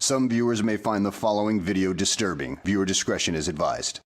Some viewers may find the following video disturbing. Viewer discretion is advised.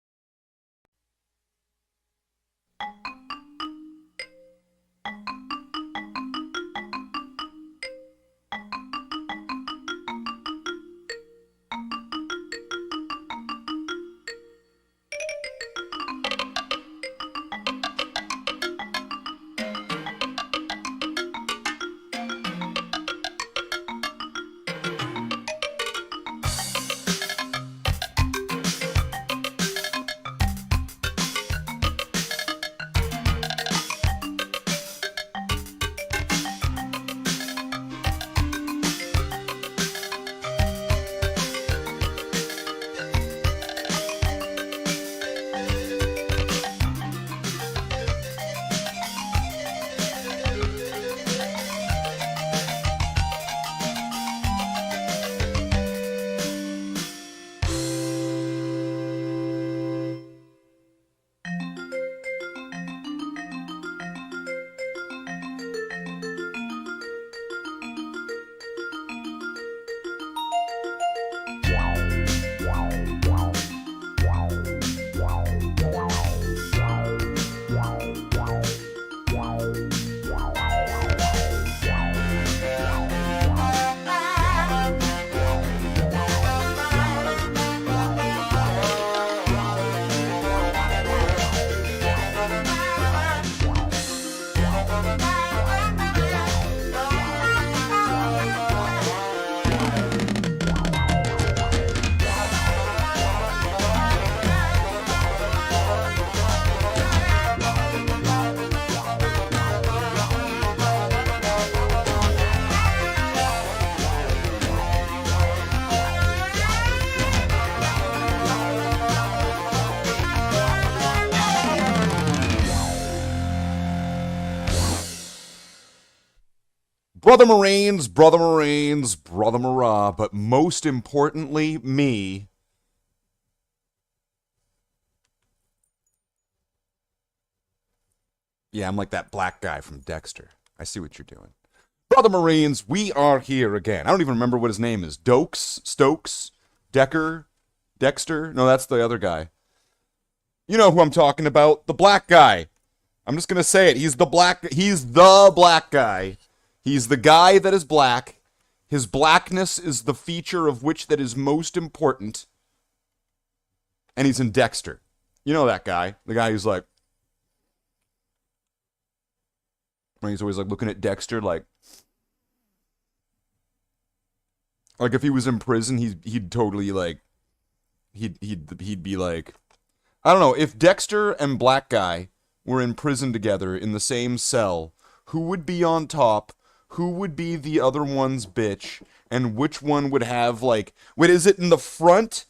Brother Marines, Brother Marines, Brother Marah, but most importantly, me. Yeah, I'm like that black guy from Dexter. I see what you're doing. Brother Marines, we are here again. I don't even remember what his name is. Stokes, Decker, Dexter? No, that's the other guy. You know who I'm talking about. The black guy. I'm just going to say it. He's the black guy. He's the guy that is black. His blackness is the feature of which that is most important. And he's in Dexter. You know that guy. The guy who's like... He's always like looking at Dexter like... Like if he was in prison, he'd totally like... He'd be like... I don't know, if Dexter and black guy were in prison together in the same cell, who would be on top? Who would be the other one's bitch? And which one would have, like... Wait, is it in the front?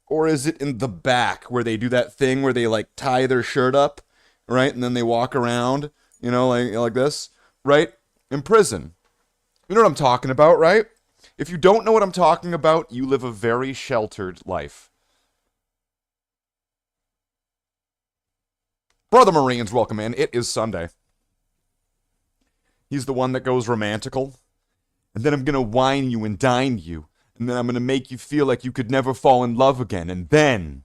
Or is it in the back? Where they do that thing where they, like, tie their shirt up, right? And then they walk around, you know, like this, right? In prison. You know what I'm talking about, right? If you don't know what I'm talking about, you live a very sheltered life. Brother Marines, welcome in. It is Sunday. He's the one that goes romantical. And then I'm going to wine you and dine you. And then I'm going to make you feel like you could never fall in love again. And then,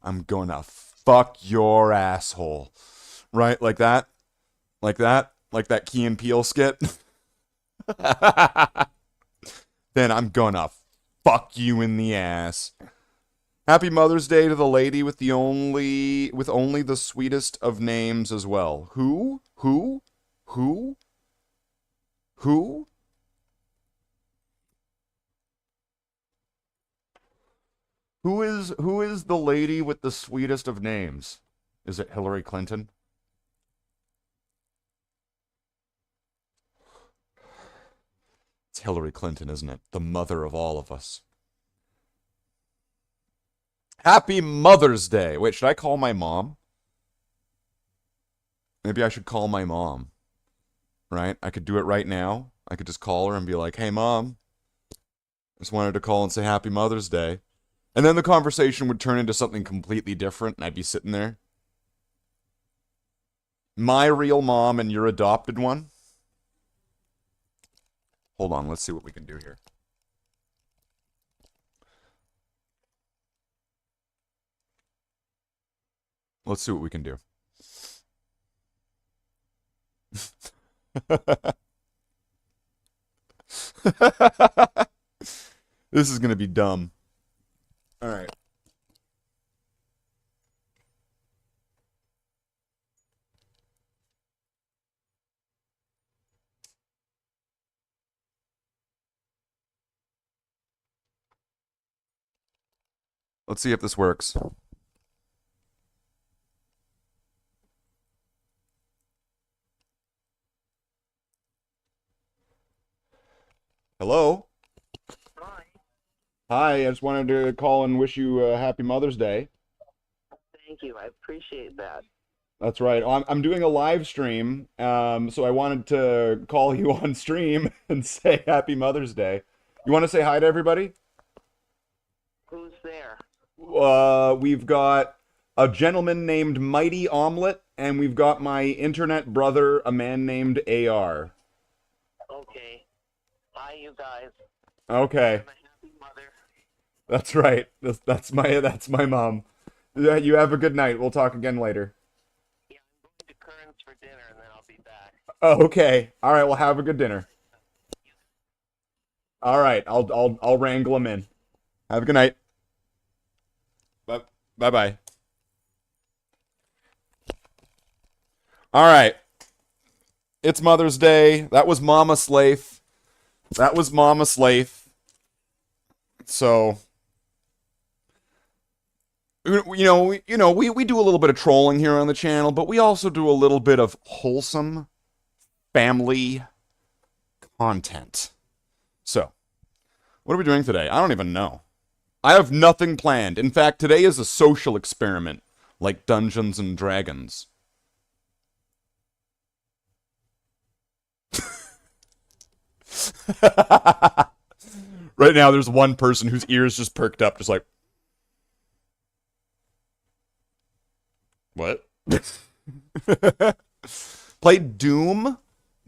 I'm going to fuck your asshole. Right? Like that? Like that? Like that Key and Peele skit? Then I'm going to fuck you in the ass. Happy Mother's Day to the lady with only the sweetest of names as well. Who? Who is the lady with the sweetest of names? Is it Hillary Clinton? It's Hillary Clinton, isn't it? The mother of all of us. Happy Mother's Day. Wait, should I call my mom? Maybe I should call my mom. Right? I could do it right now. I could just call her and be like, hey, Mom. Just wanted to call and say Happy Mother's Day. And then the conversation would turn into something completely different, and I'd be sitting there. My real mom and your adopted one? Hold on, let's see what we can do here. Let's see what we can do. This is gonna be dumb. Alright. Let's see if this works. Hello? Hi. Hi, I just wanted to call and wish you a happy Mother's Day. Thank you. I appreciate that. That's right. I'm doing a live stream, so I wanted to call you on stream and say happy Mother's Day. You want to say hi to everybody? Who's there? We've got a gentleman named Mighty Omelet, and we've got my internet brother, a man named AR. Okay. Hi, you guys. Okay, I'm a happy mother. that's right. That's my mom. Yeah, you have a good night. We'll talk again later. Yeah, I'm going to Kern's for dinner, and then I'll be back. Oh, okay. All right. Well, have a good dinner. All right. I'll wrangle him in. Have a good night. Bye. All right. It's Mother's Day. That was Mama Slathe. So, we do a little bit of trolling here on the channel, but we also do a little bit of wholesome family content. So, what are we doing today? I don't even know. I have nothing planned. In fact, today is a social experiment, like Dungeons and Dragons. Right now, there's one person whose ears just perked up, just like, what? Played Doom?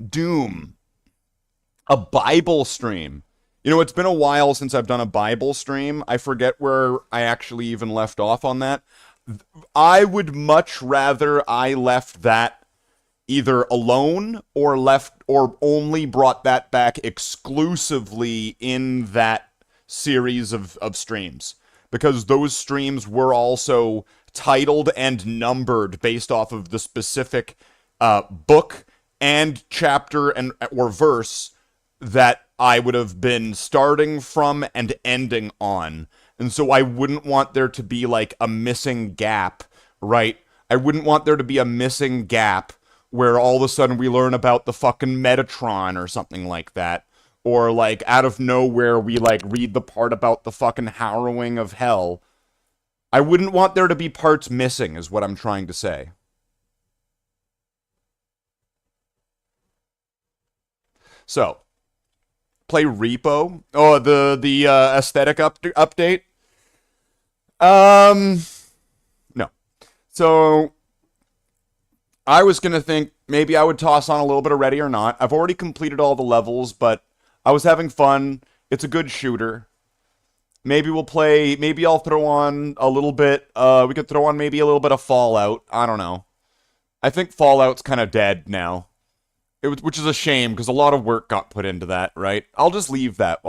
Doom. A Bible stream. You know, it's been a while since I've done a Bible stream. I forget where I actually even left off on that. I would much rather I left that either alone or only brought that back exclusively in that series of streams. Because those streams were also titled and numbered based off of the specific book and chapter and or verse that I would have been starting from and ending on. And so I wouldn't want there to be like a missing gap, right? I wouldn't want there to be a missing gap where all of a sudden we learn about the fucking Metatron or something like that. Or like out of nowhere we like read the part about the fucking harrowing of hell. I wouldn't want there to be parts missing is what I'm trying to say. So, play Repo. Oh, the aesthetic update. No. So, I was gonna think maybe I would toss on a little bit of Ready or Not. I've already completed all the levels, but I was having fun. It's a good shooter. Maybe we'll play. Maybe I'll throw on a little bit. We could throw on maybe a little bit of Fallout. I don't know. I think Fallout's kind of dead now. Which is a shame because a lot of work got put into that, right? I'll just leave that.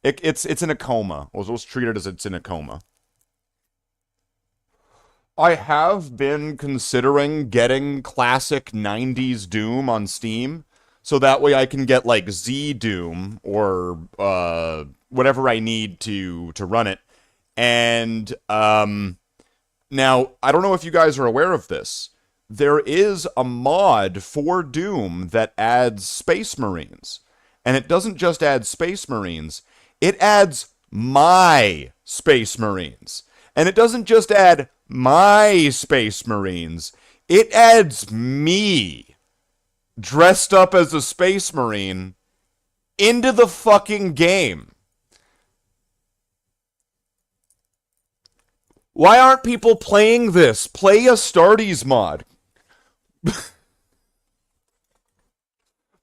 It's in a coma. Let's treat it as it's in a coma. I have been considering getting classic 90s Doom on Steam, so that way I can get like Z Doom or whatever I need to run it. And now I don't know if you guys are aware of this. There is a mod for Doom that adds Space Marines. And it doesn't just add Space Marines, it adds my Space Marines. And it doesn't just add my Space Marines, it adds me, dressed up as a Space Marine, into the fucking game. Why aren't people playing this? Play Astartes mod.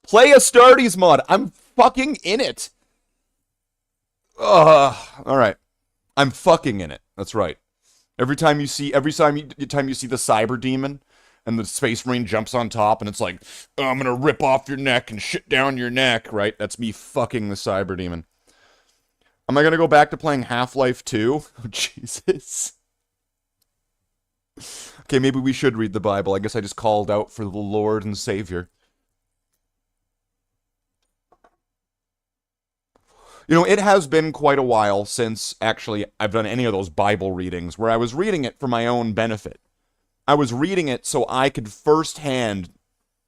Play Astartes mod. I'm fucking in it. Ugh. All right. I'm fucking in it. That's right. Every time you see the cyber demon and the space marine jumps on top and it's like, oh, I'm gonna rip off your neck and shit down your neck, right? That's me fucking the cyber demon. Am I gonna go back to playing Half-Life 2? Oh, Jesus. Okay, maybe we should read the Bible. I guess I just called out for the Lord and Savior. You know, it has been quite a while since, actually, I've done any of those Bible readings where I was reading it for my own benefit. I was reading it so I could firsthand,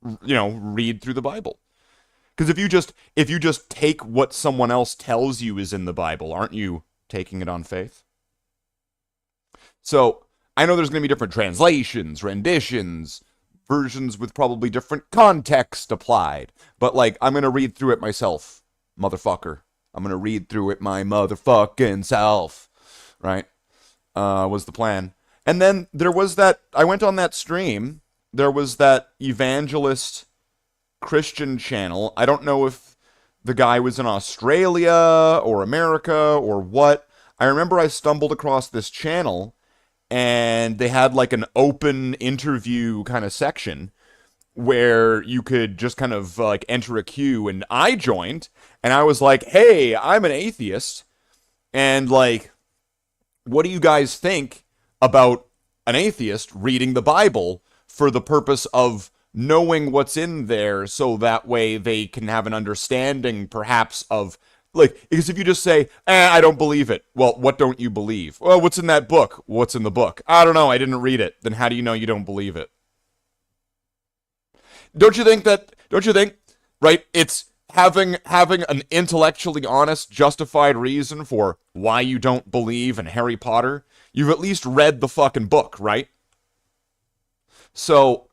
read through the Bible. Because if you just take what someone else tells you is in the Bible, aren't you taking it on faith? So, I know there's going to be different translations, renditions, versions with probably different context applied. But, I'm going to read through it myself, motherfucker. I'm going to read through it my motherfucking self, right? Was the plan. And then there was I went on that stream, there was that evangelist Christian channel. I don't know if the guy was in Australia or America or what. I remember I stumbled across this channel and they had an open interview kind of section where you could just kind of enter a queue, and I joined, and I was like, hey, I'm an atheist, and what do you guys think about an atheist reading the Bible for the purpose of knowing what's in there so that way they can have an understanding perhaps of, because if you just say, I don't believe it, well, what don't you believe? Well, what's in that book? What's in the book? I don't know, I didn't read it. Then how do you know you don't believe it? Don't you think, right, it's having an intellectually honest, justified reason for why you don't believe in Harry Potter? You've at least read the fucking book, right? So,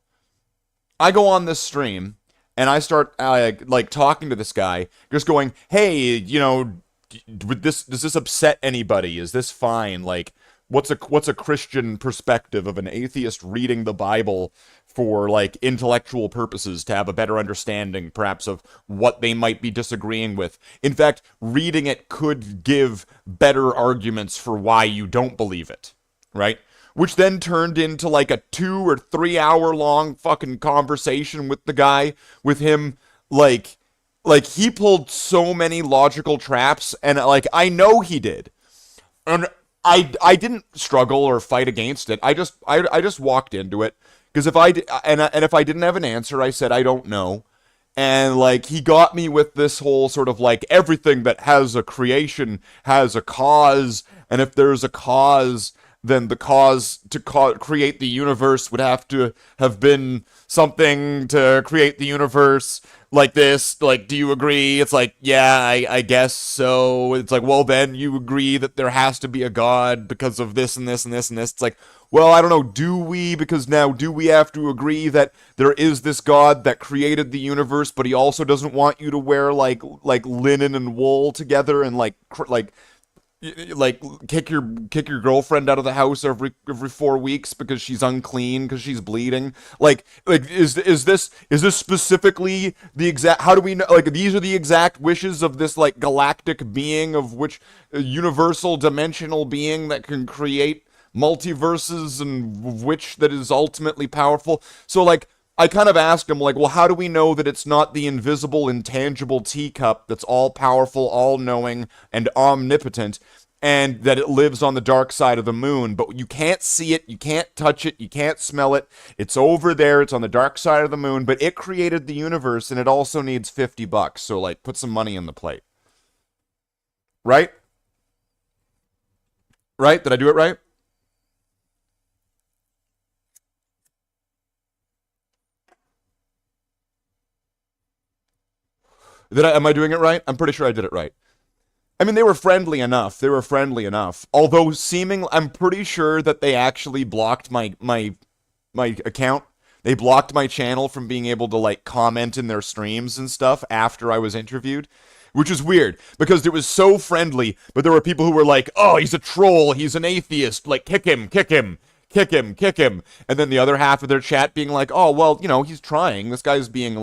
I go on this stream, and I start, talking to this guy, just going, hey, does this upset anybody? Is this fine? What's a Christian perspective of an atheist reading the Bible for intellectual purposes to have a better understanding perhaps of what they might be disagreeing with? In fact, reading it could give better arguments for why you don't believe it, right? Which then turned into a 2 or 3 hour long fucking conversation with the guy, with him he pulled so many logical traps, and I know he did. And I didn't struggle or fight against it. I just walked into it, because if I didn't have an answer, I said I don't know. And he got me with this whole sort of everything that has a creation has a cause, and if there's a cause, then the cause to create the universe would have to have been something to create the universe like this. Do you agree? It's yeah, I guess so. It's well, then you agree that there has to be a God because of this and this and this and this. It's well, I don't know, do we? Because now, do we have to agree that there is this God that created the universe, but he also doesn't want you to wear linen and wool together and kick your girlfriend out of the house every 4 weeks because she's unclean because she's bleeding? Is this specifically the exact? How do we know? These are the exact wishes of this galactic being, of which a universal dimensional being that can create multiverses, and which that is ultimately powerful. So I kind of asked him, well, how do we know that it's not the invisible, intangible teacup that's all-powerful, all-knowing, and omnipotent, and that it lives on the dark side of the moon, but you can't see it, you can't touch it, you can't smell it, it's over there, it's on the dark side of the moon, but it created the universe, and it also needs $50, so, put some money on the plate. Right? Right? Did I do it right? Am I doing it right? I'm pretty sure I did it right. I mean, they were friendly enough. Although I'm pretty sure that they actually blocked my account. They blocked my channel from being able to comment in their streams and stuff after I was interviewed, which is weird because it was so friendly. But there were people who were oh, he's a troll, he's an atheist, kick him, kick him. And then the other half of their chat being oh, well, he's trying. This guy's being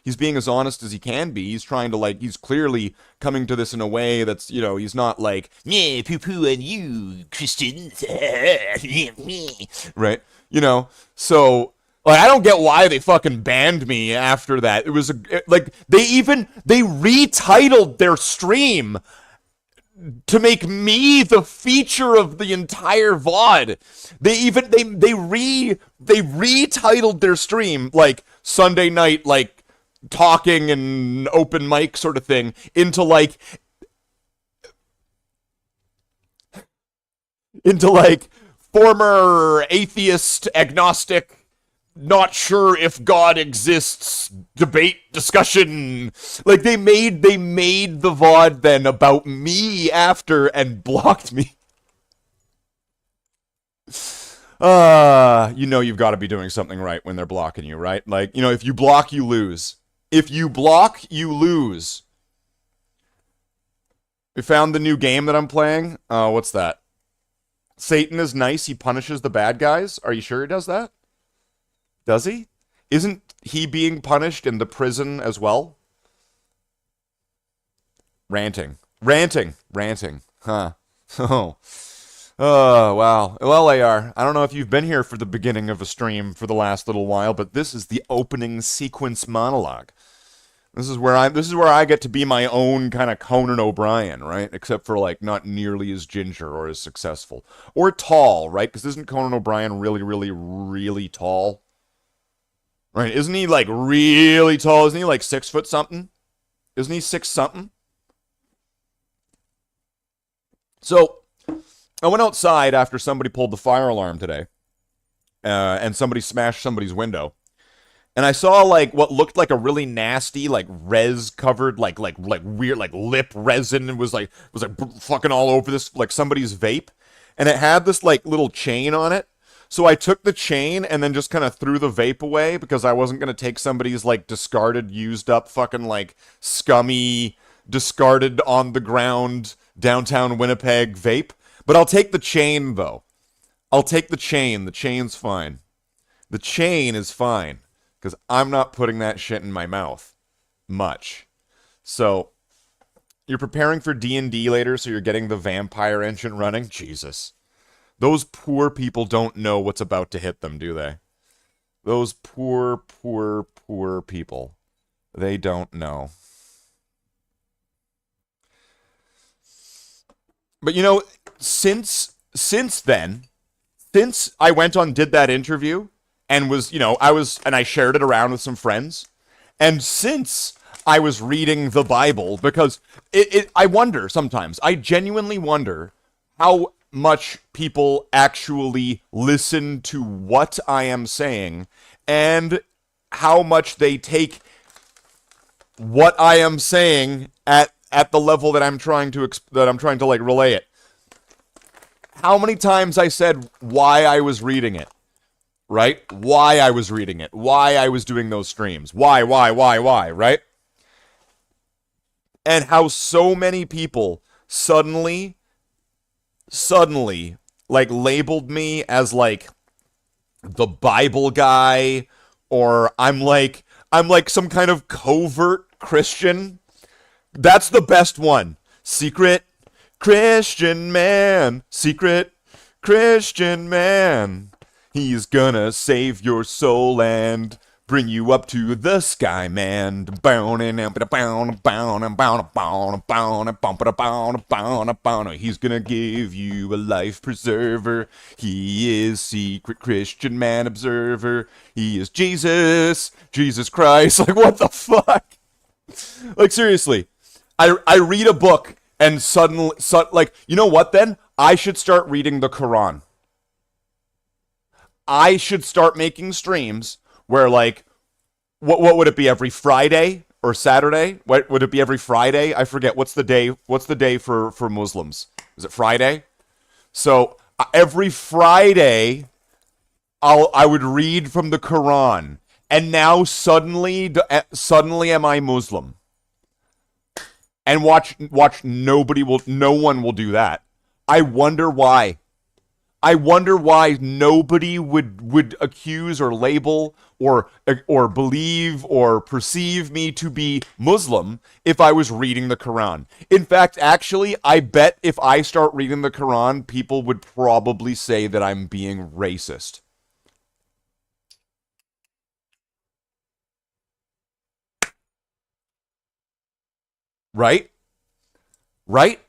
he's being as honest as he can be. He's trying to, like, he's clearly coming to this in a way that's, you know, he's not like, yeah, poo-poo on you, Christians, right? You know, so, like, I don't get why they fucking banned me after that. It was, like, they retitled their stream to make me the feature of the entire VOD. They retitled their stream, like, Sunday night, like, talking and open mic sort of thing, into former atheist, agnostic, not sure if God exists, debate, discussion. Like, they made the VOD then about me after and blocked me. You know you've got to be doing something right when they're blocking you, right? Like, you know, if you block, you lose. If you block, you lose. We found the new game that I'm playing. What's that? Satan is nice, he punishes the bad guys. Are you sure he does that? Does he? Isn't he being punished in the prison as well? Ranting. Huh. Oh, wow. Well, AR, I don't know if you've been here for the beginning of a stream for the last little while, but this is the opening sequence monologue. This is where I get to be my own kind of Conan O'Brien, right? Except for, like, not nearly as ginger or as successful. Or tall, right? Because isn't Conan O'Brien really, really, really tall? Right, isn't he, like, really tall? Isn't he, like, 6 foot something? Isn't he 6 something? So, I went outside after somebody pulled the fire alarm today. And somebody smashed somebody's window. And I saw, like, what looked like a really nasty, like, res-covered, like weird, like, lip resin. It was, like, fucking all over this, like, somebody's vape. And it had this, like, little chain on it. So I took the chain and then just kind of threw the vape away because I wasn't going to take somebody's, like, discarded, used up, fucking, like, scummy, discarded on the ground, downtown Winnipeg vape. But I'll take the chain, though. I'll take the chain. The chain's fine. The chain is fine. Because I'm not putting that shit in my mouth. Much. So, you're preparing for D&D later, so you're getting the vampire engine running? Jesus. Those poor people don't know what's about to hit them, do they? Those poor, poor, poor people. They don't know. But, you know, since then, since I went on, did that interview, and was, you know, I shared it around with some friends, and since I was reading the Bible, because I wonder sometimes, I genuinely wonder how much people actually listen to what I am saying, and how much they take what I am saying at the level that I'm trying to like relay it. How many times I said why I was reading it, right? Why I was reading it, why I was doing those streams, why, right? And how so many people suddenly, like, labeled me as, like, the Bible guy, or I'm like some kind of covert Christian. That's the best one. Secret Christian man. Secret Christian man. He's gonna save your soul and bring you up to the sky, man. He's gonna give you a life preserver. He is secret Christian man observer. He is Jesus Christ. Like, what the fuck? Like, seriously, I read a book and suddenly, like, you know what then? I should start reading the Quran. I should start making streams where, like, what would it be, every Friday or Saturday? What would it be, every Friday? I forget. What's the day for Muslims? Is it Friday? So every Friday I would read from the Quran, and now suddenly am I Muslim? And watch no one will do that. I wonder why. I wonder why nobody would accuse or label or believe or perceive me to be Muslim if I was reading the Quran. In fact, actually, I bet if I start reading the Quran, people would probably say that I'm being racist. Right? Right?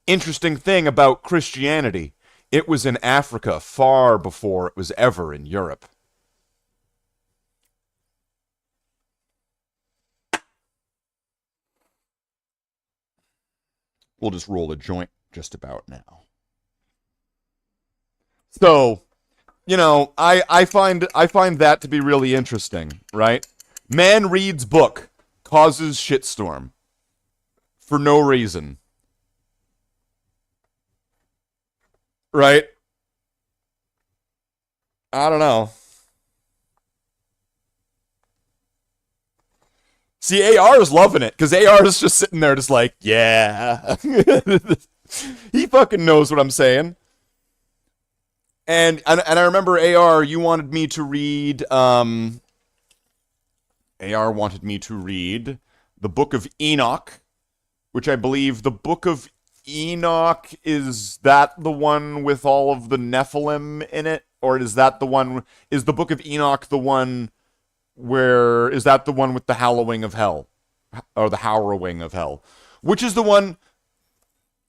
Interesting thing about Christianity. It was in Africa far before it was ever in Europe. We'll just roll a joint just about now. So, I find that to be really interesting, right? Man reads book, causes shitstorm for no reason. Right? I don't know. See, AR is loving it because AR is just sitting there, just like, yeah. He fucking knows what I'm saying. And I remember AR, you wanted me to read. AR wanted me to read the Book of Enoch, which I believe the Book of Enoch, is that the one with all of the Nephilim in it, or is that the one? Is the Book of Enoch the one? Where is that the one with the hallowing of hell, or the harrowing of hell? Which is the one?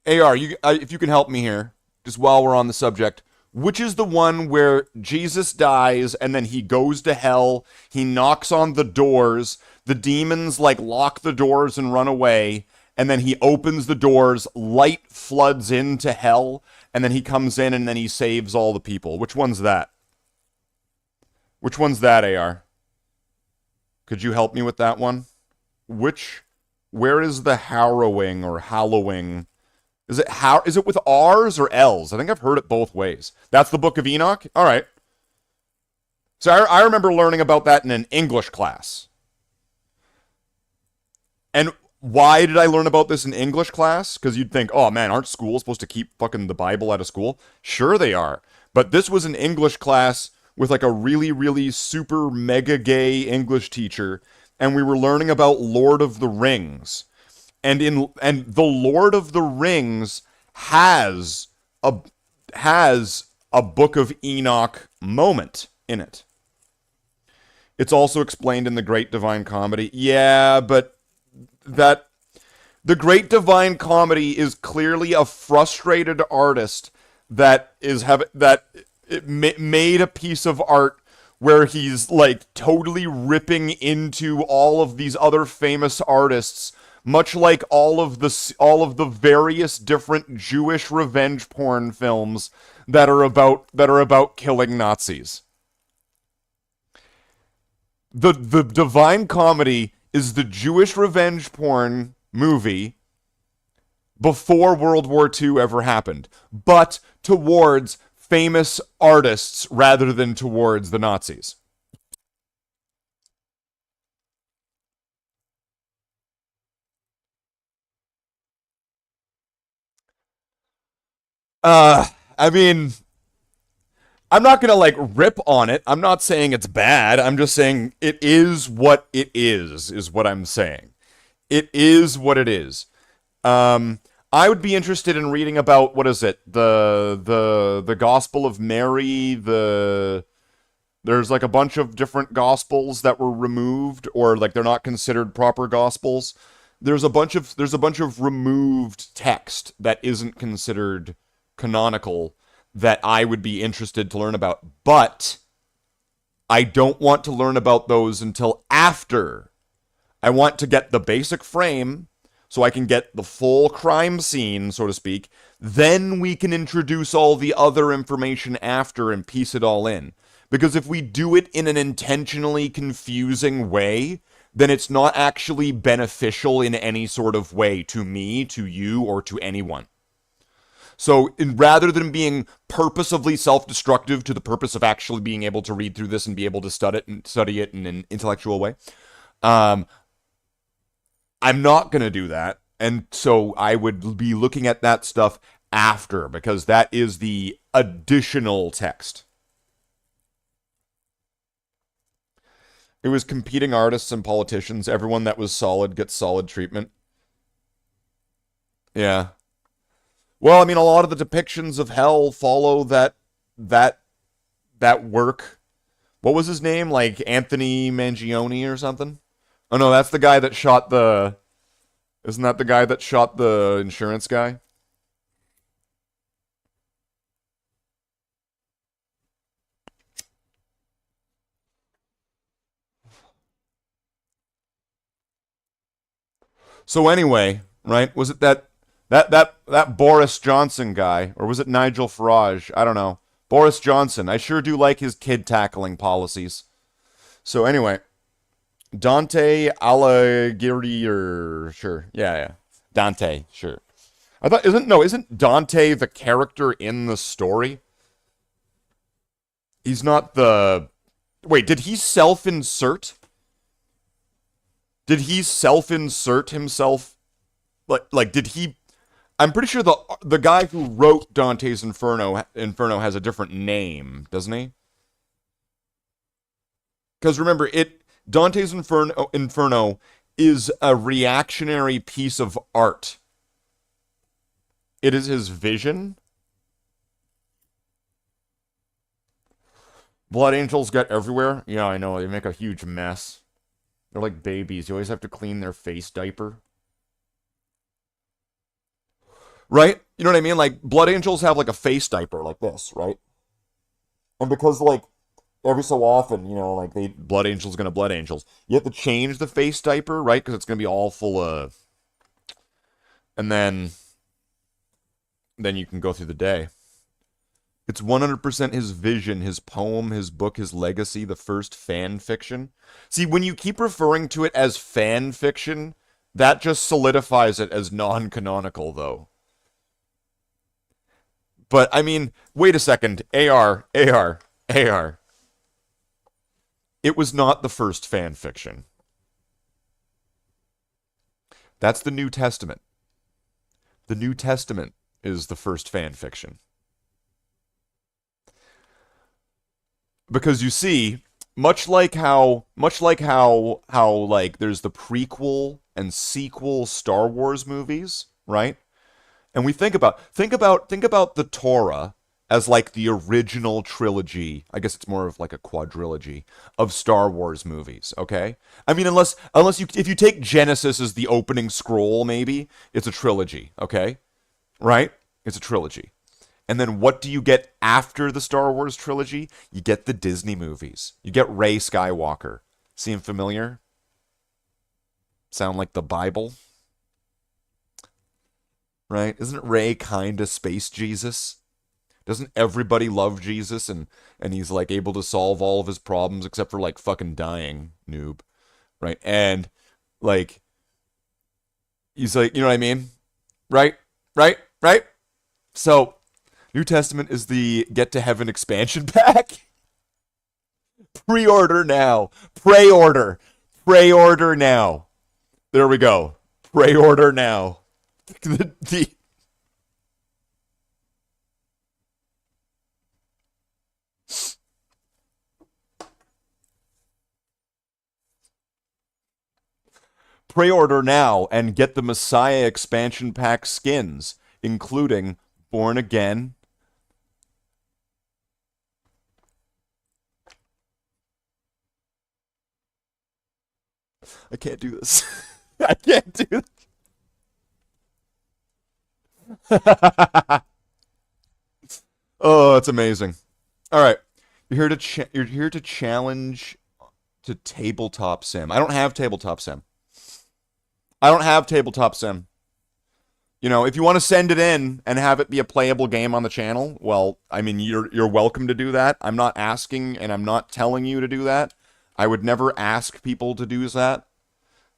AR, if you can help me here, just while we're on the subject, which is the one where Jesus dies and then he goes to hell? He knocks on the doors. The demons like lock the doors and run away, and then he opens the doors. Light floods into hell, and then he comes in and then he saves all the people. Which one's that? Which one's that, AR? Could you help me with that one? Where is the harrowing or hallowing? Is it with R's or L's? I think I've heard it both ways. That's the Book of Enoch? All right. So I remember learning about that in an English class. And why did I learn about this in English class? Because you'd think, oh man, aren't schools supposed to keep fucking the Bible out of school? Sure they are. But this was an English class with like a really, really super mega gay English teacher, and we were learning about Lord of the Rings. And the Lord of the Rings has a Book of Enoch moment in it. It's also explained in the Great Divine Comedy. Yeah, but that the Great Divine Comedy is clearly a frustrated artist that made a piece of art where he's like totally ripping into all of these other famous artists, much like all of the various different Jewish revenge porn films that are about killing Nazis. The Divine Comedy is the Jewish revenge porn movie before World War II ever happened, but towards famous artists rather than towards the Nazis. I mean, I'm not gonna like rip on it. I'm not saying it's bad. I'm just saying it is what it is what I'm saying. It is what it is. I would be interested in reading about, what is it? The Gospel of Mary, there's like a bunch of different gospels that were removed, or like they're not considered proper gospels. There's a bunch of removed text that isn't considered canonical that I would be interested to learn about, but I don't want to learn about those until after. I want to get the basic frame so I can get the full crime scene, so to speak. Then we can introduce all the other information after and piece it all in. Because if we do it in an intentionally confusing way, then it's not actually beneficial in any sort of way to me, to you, or to anyone. So rather than being purposefully self-destructive to the purpose of actually being able to read through this and be able to study it in an intellectual way, I'm not going to do that. And so I would be looking at that stuff after, because that is the additional text. It was competing artists and politicians. Everyone that was solid gets solid treatment. Yeah. Well, I mean, a lot of the depictions of hell follow that that work. What was his name? Like Anthony Mangione or something? Oh no, that's the guy that shot the. Isn't that the guy that shot the insurance guy? So anyway, right? Was it that Boris Johnson guy, or was it Nigel Farage? I don't know. Boris Johnson. I sure do like his kid tackling policies. So anyway, Dante Alighieri, or sure, yeah, Dante, sure. I thought isn't Dante the character in the story? He's not the. Wait, did he self-insert? Did he self-insert himself? Like did he? I'm pretty sure the guy who wrote Dante's Inferno has a different name, doesn't he? Because remember, Dante's Inferno is a reactionary piece of art. It is his vision. Blood angels get everywhere. Yeah, I know. They make a huge mess. They're like babies. You always have to clean their face diaper. Right? You know what I mean? Like, blood angels have like a face diaper like this, right? And because like every so often, you know, like blood angels gonna blood angels. You have to change the face diaper, right? Because it's gonna be all full of, and then you can go through the day. It's 100% his vision, his poem, his book, his legacy, the first fan fiction. See, when you keep referring to it as fan fiction, that just solidifies it as non-canonical, though. But, I mean, wait a second. AR. It was not the first fan fiction. That's the New Testament. The New Testament is the first fan fiction. Because you see, much like how like there's the prequel and sequel Star Wars movies, right? And we think about the Torah as like the original trilogy. I guess it's more of like a quadrilogy of Star Wars movies, okay? I mean, unless if you take Genesis as the opening scroll, maybe it's a trilogy, okay? Right? It's a trilogy. And then what do you get after the Star Wars trilogy? You get the Disney movies. You get Rey Skywalker. Seem familiar? Sound like the Bible? Right? Isn't Rey kinda space Jesus? Doesn't everybody love Jesus and he's like able to solve all of his problems except for like fucking dying, noob. Right? And like he's like, you know what I mean? Right? So New Testament is the Get to Heaven expansion pack. Pre-order now. Pre-order now. There we go. Pre-order now. the Pre-order now and get the Messiah expansion pack skins, including Born Again. I can't do this. I can't do this. Oh, it's amazing. All right, you're here to challenge to tabletop sim. I don't have tabletop sim. You know, if you want to send it in and have it be a playable game on the channel, well, I mean, you're welcome to do that. I'm not asking and I'm not telling you to do that. I would never ask people to do that.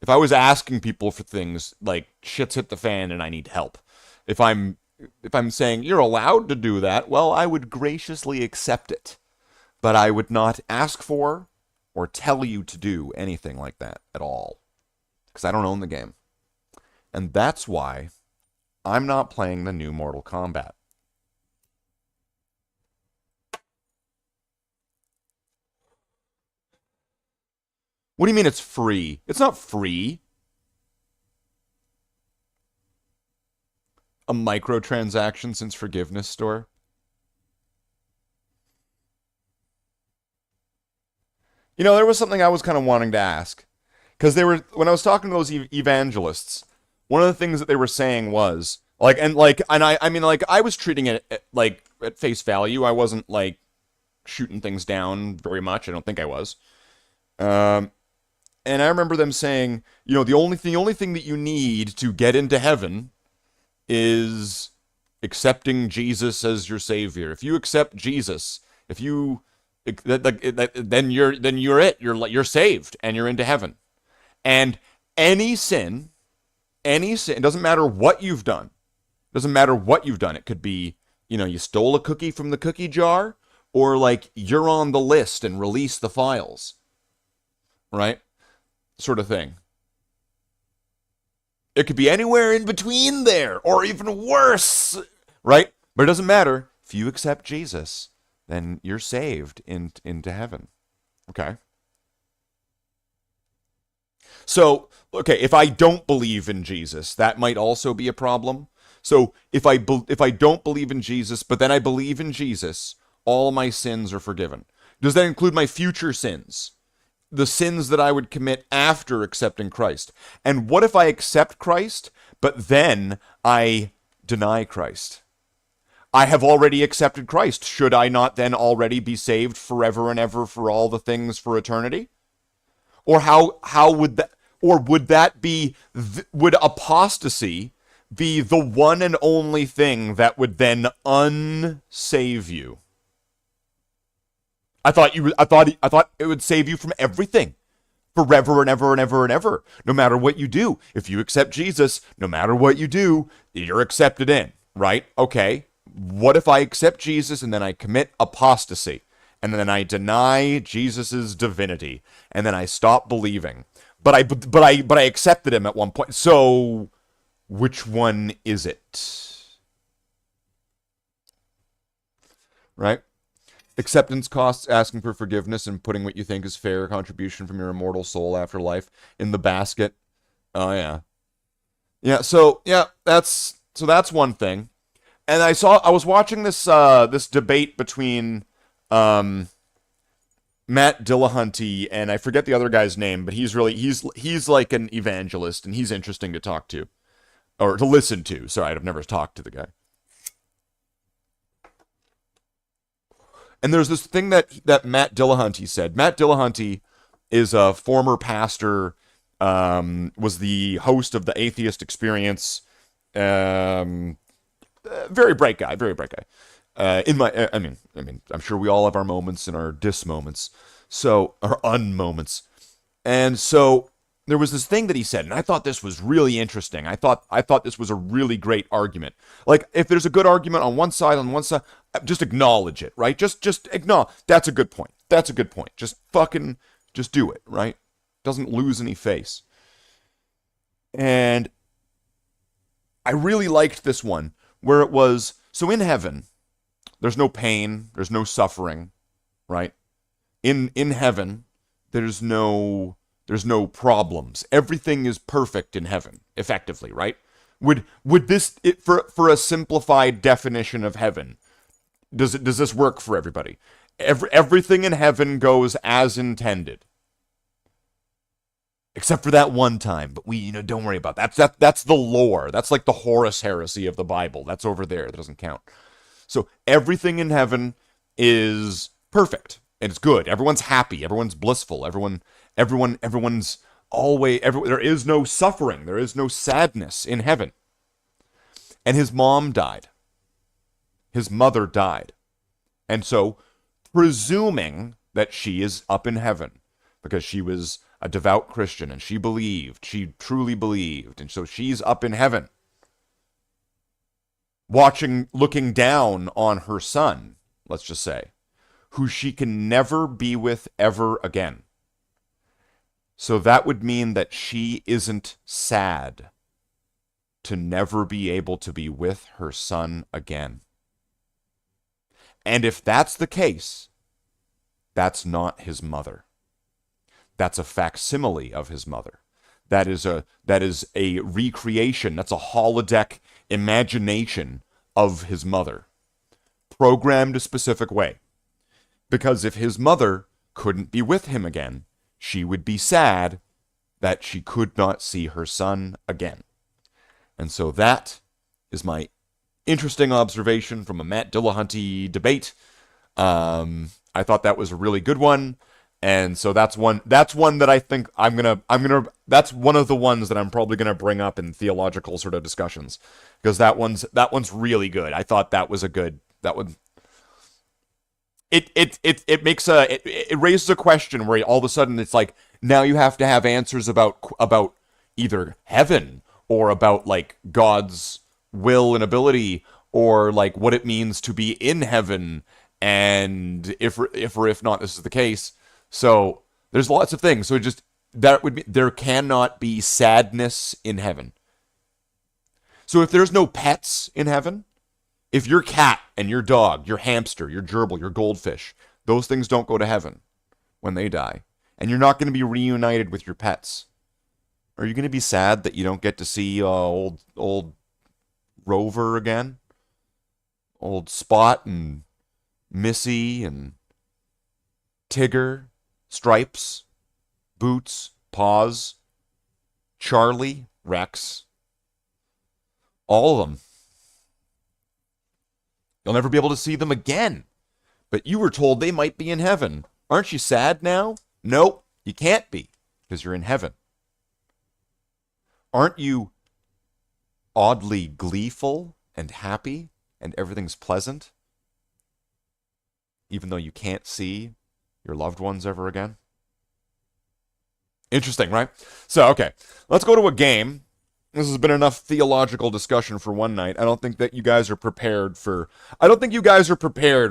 If I was asking people for things, like shit's hit the fan and I need help. If I'm saying you're allowed to do that, well, I would graciously accept it. But I would not ask for or tell you to do anything like that at all. Because I don't own the game. And that's why I'm not playing the new Mortal Kombat. What do you mean it's free? It's not free. A microtransaction since Forgiveness Store? You know, there was something I was kind of wanting to ask. Because they were, when I was talking to those evangelists, one of the things that they were saying was, I mean, I was treating it at face value. I wasn't, shooting things down very much. I don't think I was. And I remember them saying, you know, the only thing that you need to get into heaven is accepting Jesus as your savior. If you accept Jesus, then you're it. You're saved and you're into heaven. And any sin, it doesn't matter what you've done. It doesn't matter what you've done. It could be, you know, you stole a cookie from the cookie jar, or you're on the list and release the files. Right? Sort of thing. It could be anywhere in between there, or even worse, right? But it doesn't matter. If you accept Jesus, then you're saved into heaven. Okay? So, okay, if I don't believe in Jesus, that might also be a problem. So, if I don't believe in Jesus, but then I believe in Jesus, all my sins are forgiven. Does that include my future sins? The sins that I would commit after accepting Christ. And what if I accept Christ, but then I deny Christ? I have already accepted Christ. Should I not then already be saved forever and ever for all the things for eternity? Or how would that, or would that be, would apostasy be the one and only thing that would then unsave you? I thought it would save you from everything, forever and ever and ever and ever. No matter what you do, if you accept Jesus, no matter what you do, you're accepted in, right? Okay. What if I accept Jesus and then I commit apostasy, and then I deny Jesus's divinity, and then I stop believing, but I accepted him at one point. So, which one is it? Right? Acceptance costs asking for forgiveness and putting what you think is fair contribution from your immortal soul after life in the basket. Oh yeah. Yeah, that's one thing. And I was watching this this debate between Matt Dillahunty and I forget the other guy's name, but he's like an evangelist and he's interesting to talk to or to listen to. Sorry, I've never talked to the guy. And there's this thing that Matt Dillahunty said. Matt Dillahunty is a former pastor, was the host of the Atheist Experience. Very bright guy, very bright guy. I mean, I'm sure we all have our moments and our dis moments, so our un moments. And so there was this thing that he said, and I thought this was really interesting. I thought this was a really great argument. Like, if there's a good argument on one side, just acknowledge it, right? Just acknowledge. That's a good point. That's a good point. Just do it, right? Doesn't lose any face. And I really liked this one, where it was, so in heaven, there's no pain, there's no suffering, right? In heaven, there's no problems. Everything is perfect in heaven, effectively, right? Would this, for a simplified definition of heaven, does this work for everybody? Everything in heaven goes as intended, except for that one time. But don't worry about that. That's the lore. That's like the Horus heresy of the Bible. That's over there. That doesn't count. So everything in heaven is perfect and it's good. Everyone's happy. Everyone's blissful. Everyone's always. There is no suffering. There is no sadness in heaven. And his mom died. His mother died. And so, presuming that she is up in heaven, because she was a devout Christian and she truly believed, and so she's up in heaven, looking down on her son, let's just say, who she can never be with ever again. So that would mean that she isn't sad. to never be able to be with her son again. And if that's the case, that's not his mother. That's a facsimile of his mother. That is a recreation. That's a holodeck imagination of his mother, programmed a specific way. Because if his mother couldn't be with him again, she would be sad that she could not see her son again. And so that is my interesting observation from a Matt Dillahunty debate. I thought that was a really good one. And so that's one that I think that's one of the ones that I'm probably gonna bring up in theological sort of discussions, because that one's really good. I thought that was a good, that one. It makes it raises a question where all of a sudden it's like, now you have to have answers about either heaven or about like God's will and ability, or like what it means to be in heaven, and if not this is the case. So there's lots of things. So there cannot be sadness in heaven. So if there's no pets in heaven, if your cat and your dog, your hamster, your gerbil, your goldfish, those things don't go to heaven when they die, and you're not going to be reunited with your pets, are you going to be sad that you don't get to see old Rover again? Old Spot and Missy and Tigger, Stripes, Boots, Paws, Charlie, Rex, all of them. You'll never be able to see them again. But you were told they might be in heaven. Aren't you sad now? Nope, you can't be, because you're in heaven. Aren't you oddly gleeful and happy and everything's pleasant, even though you can't see your loved ones ever again? Interesting, right? So, okay, let's go to a game. This has been enough theological discussion for one night. I don't think that you guys are prepared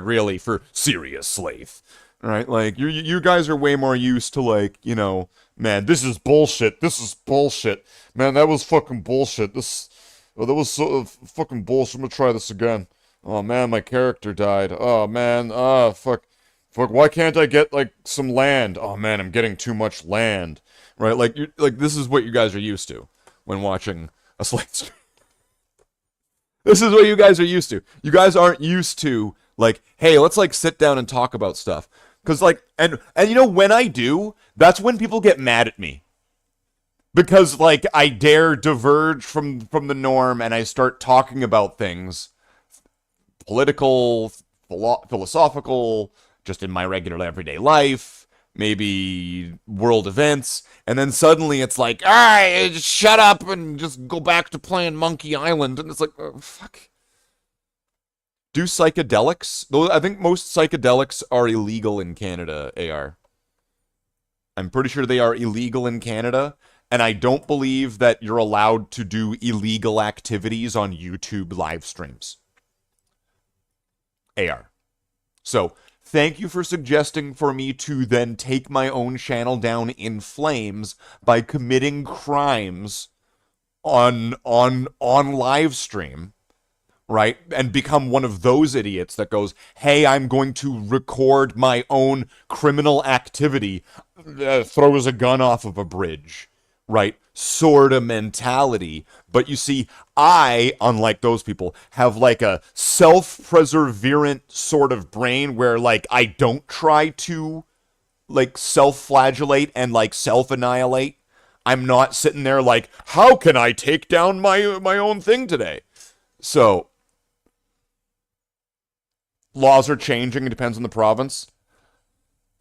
really for serious Slathe. All right? Like, you guys are way more used to, like, you know, man, this is bullshit. This is bullshit. Man, that was fucking bullshit. That was so fucking bullshit. I'm gonna try this again. Oh, man, my character died. Oh, man. Fuck, why can't I get, like, some land? Oh, man, I'm getting too much land. Right? Like, this is what you guys are used to when watching a Slathe stream. This is what you guys are used to. You guys aren't used to, like, hey, let's, like, sit down and talk about stuff. Because, like, and you know, when I do, that's when people get mad at me. Because, like, I dare diverge from the norm and I start talking about things. Political, philosophical, just in my regular everyday life, maybe world events, and then suddenly it's like, alright, just shut up and just go back to playing Monkey Island, and it's like, oh, fuck. Do psychedelics? Though I think most psychedelics are illegal in Canada, AR. I'm pretty sure they are illegal in Canada, and I don't believe that you're allowed to do illegal activities on YouTube live streams. AR. So, thank you for suggesting for me to then take my own channel down in flames by committing crimes on live stream, right? And become one of those idiots that goes, hey, I'm going to record my own criminal activity, throws a gun off of a bridge, right? Sort of mentality. But you see, I, unlike those people, have like a self-preserverant sort of brain where like I don't try to like self-flagellate and like self-annihilate. I'm not sitting there like, how can I take down my own thing today? So, laws are changing. It depends on the province.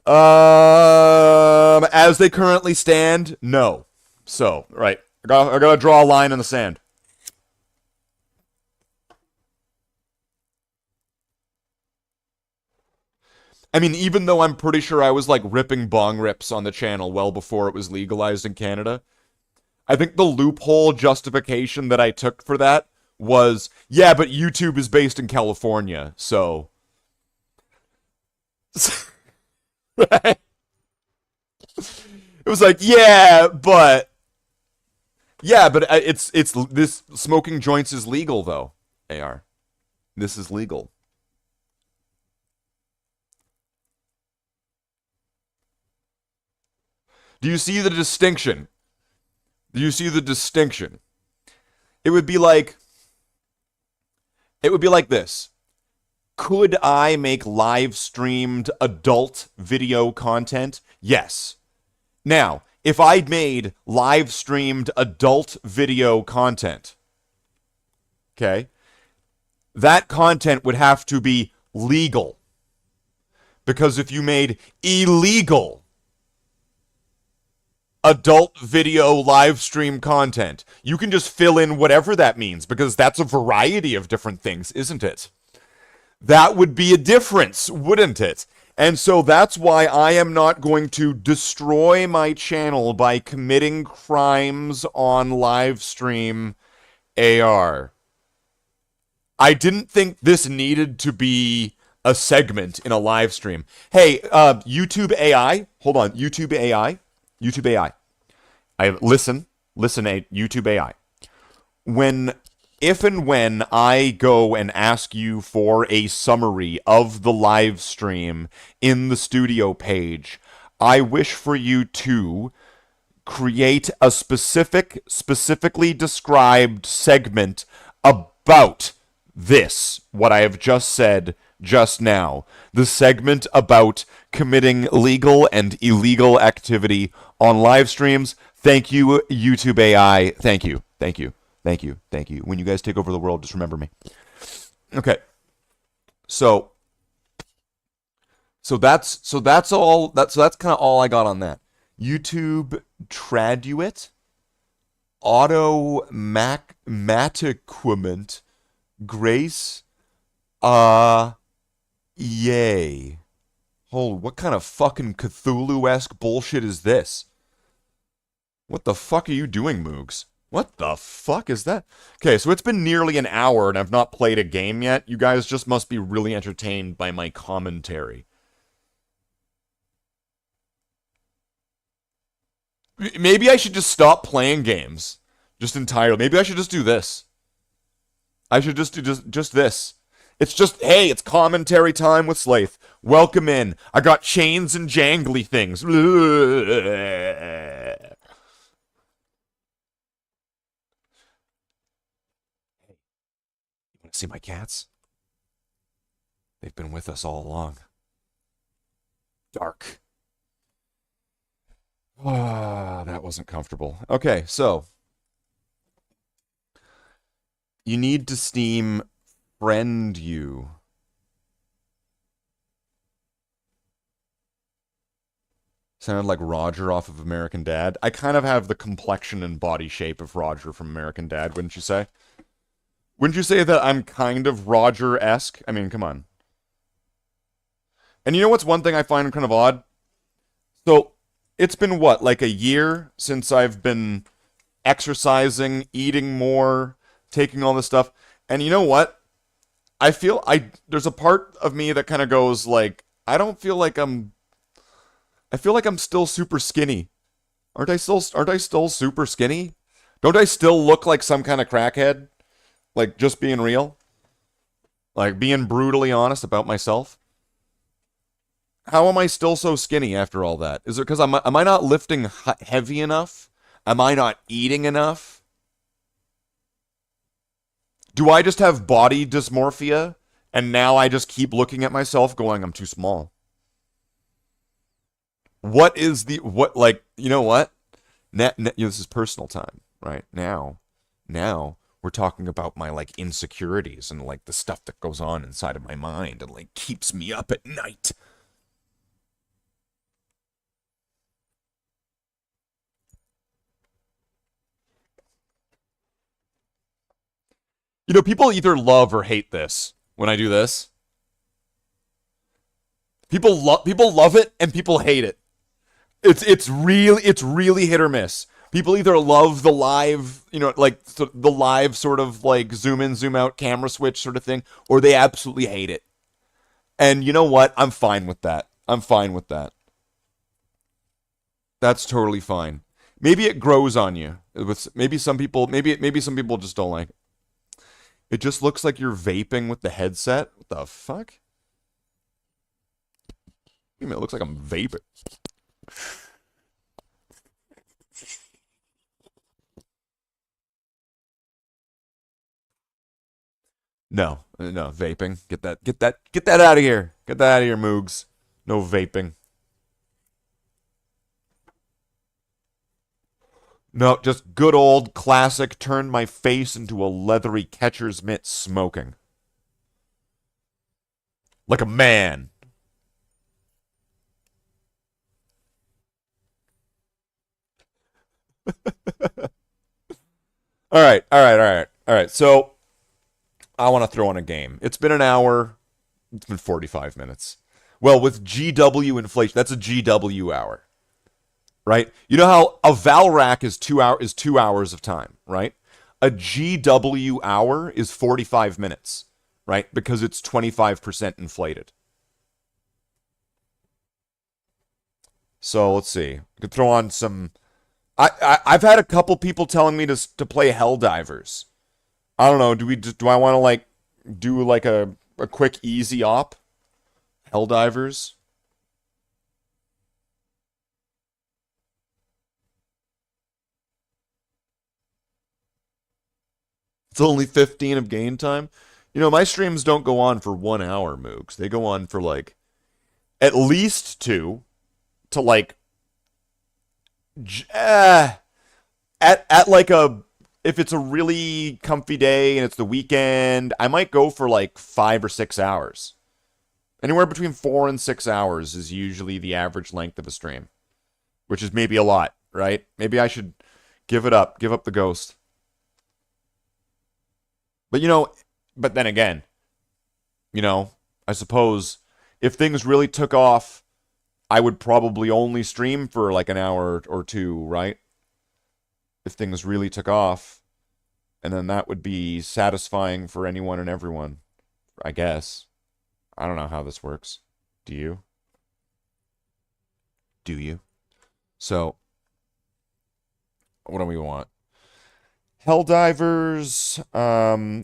As they currently stand, no. So, right. I gotta draw a line in the sand. I mean, even though I'm pretty sure I was, like, ripping bong rips on the channel well before it was legalized in Canada, I think the loophole justification that I took for that was, yeah, but YouTube is based in California, so... It was like, yeah, but... Yeah, but it's this smoking joints is legal though. AR. This is legal. Do you see the distinction? Do you see the distinction? It would be like this. Could I make live streamed adult video content? Yes. Now, if I'd made live streamed adult video content, okay, that content would have to be legal. Because if you made illegal adult video live stream content, you can just fill in whatever that means, because that's a variety of different things, isn't it? That would be a difference, wouldn't it? And so that's why I am not going to destroy my channel by committing crimes on live stream AR. I didn't think this needed to be a segment in a live stream. Hey, YouTube AI, hold on, YouTube AI. Listen, YouTube AI. If and when I go and ask you for a summary of the live stream in the studio page, I wish for you to create a specifically described segment about this, what I have just said just now. The segment about committing legal and illegal activity on live streams. Thank you, YouTube AI. Thank you. When you guys take over the world, just remember me. Okay. So that's all. That's kind of all I got on that. YouTube Traduit Automaticament Grace yay. Hold, what kind of fucking Cthulhu-esque bullshit is this? What the fuck are you doing, Moogs? What the fuck is that? Okay, so it's been nearly an hour and I've not played a game yet. You guys just must be really entertained by my commentary. Maybe I should just stop playing games. Just entirely. Maybe I should just do this. I should just do just this. It's just, hey, it's commentary time with Slathe. Welcome in. I got chains and jangly things. See my cats? They've been with us all along. Dark. Ah, that wasn't comfortable. Okay, so you need to Steam friend you. Sounded like Roger off of American Dad. I kind of have the complexion and body shape of Roger from American Dad, wouldn't you say? Wouldn't you say that I'm kind of Roger-esque? I mean, come on. And you know what's one thing I find kind of odd? So, it's been what, like a year since I've been exercising, eating more, taking all this stuff. And you know what? There's a part of me that kind of goes like, I feel like I'm still super skinny. Aren't I still super skinny? Don't I still look like some kind of crackhead? Like, just being real? Like, being brutally honest about myself? How am I still so skinny after all that? Is it because am I not lifting heavy enough? Am I not eating enough? Do I just have body dysmorphia? And now I just keep looking at myself going, I'm too small. You know what? This is personal time, right? Now, we're talking about my, like, insecurities and, like, the stuff that goes on inside of my mind and, like, keeps me up at night. You know, people either love or hate this when I do this. People love it and people hate it. It's really hit or miss. People either love the live, like the live sort of like zoom in, zoom out camera switch sort of thing, or they absolutely hate it. And you know what? I'm fine with that. That's totally fine. Maybe it grows on you. Maybe some people maybe some people just don't like it. It just looks like you're vaping with the headset. What the fuck? I mean, it looks like I'm vaping. No, vaping. Get that out of here. Get that out of here, Moogs. No vaping. No, just good old classic turn my face into a leathery catcher's mitt smoking. Like a man. All right. So, I want to throw in a game. It's been an hour. It's been 45 minutes. Well, with GW inflation, that's a GW hour. Right? You know how a Valrack is 2 hours of time, right? A GW hour is 45 minutes, right? Because it's 25% inflated. So let's see. I could throw on some. I've had a couple people telling me to play Helldivers. I don't know. Do I want to like do like a quick easy op? Helldivers. It's only 15 of game time. You know, my streams don't go on for 1 hour, Moogs. They go on for like at least two to like at like a if it's a really comfy day and it's the weekend, I might go for like 5 or 6 hours. Anywhere between 4 and 6 hours is usually the average length of a stream, which is maybe a lot, right? Maybe I should give up the ghost. But but then again, I suppose if things really took off, I would probably only stream for like an hour or two, right? If things really took off, and then that would be satisfying for anyone and everyone, I guess. I don't know how this works. Do you? Do you? So, what do we want? Helldivers,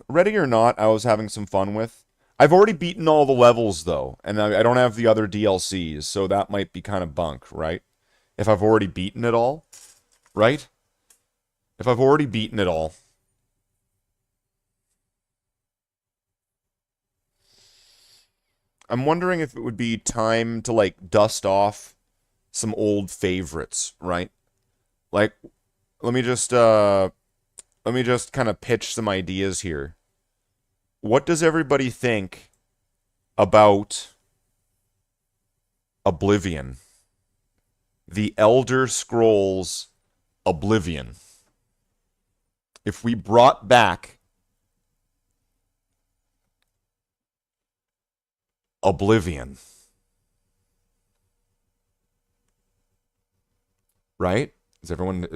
ready or not, I was having some fun with. I've already beaten all the levels, though, and I don't have the other DLCs, so that might be kind of bunk, right? If I've already beaten it all, right? If I've already beaten it all. I'm wondering if it would be time to, like, dust off some old favorites, right? Like, let me just kind of pitch some ideas here. What does everybody think about Oblivion? The Elder Scrolls Oblivion. If we brought back Oblivion, right? Is everyone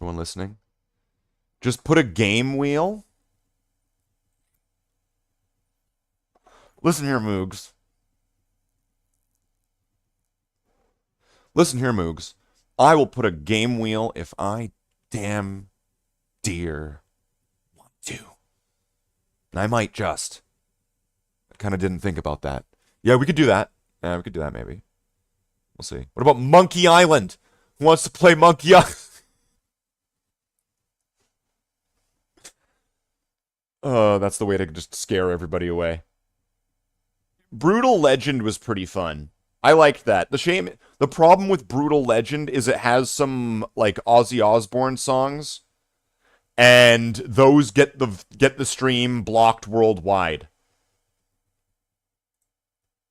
listening? Just put a game wheel. Listen here, Moogs. Listen here, Moogs. I will put a game wheel if I damn dear want to. And I might just. I kind of didn't think about that. Yeah, we could do that. Yeah, we could do that maybe. We'll see. What about Monkey Island? Who wants to play Monkey Island? That's the way to just scare everybody away. Brutal Legend was pretty fun. I liked that. The problem with Brutal Legend is it has some like Ozzy Osbourne songs, and those get the stream blocked worldwide.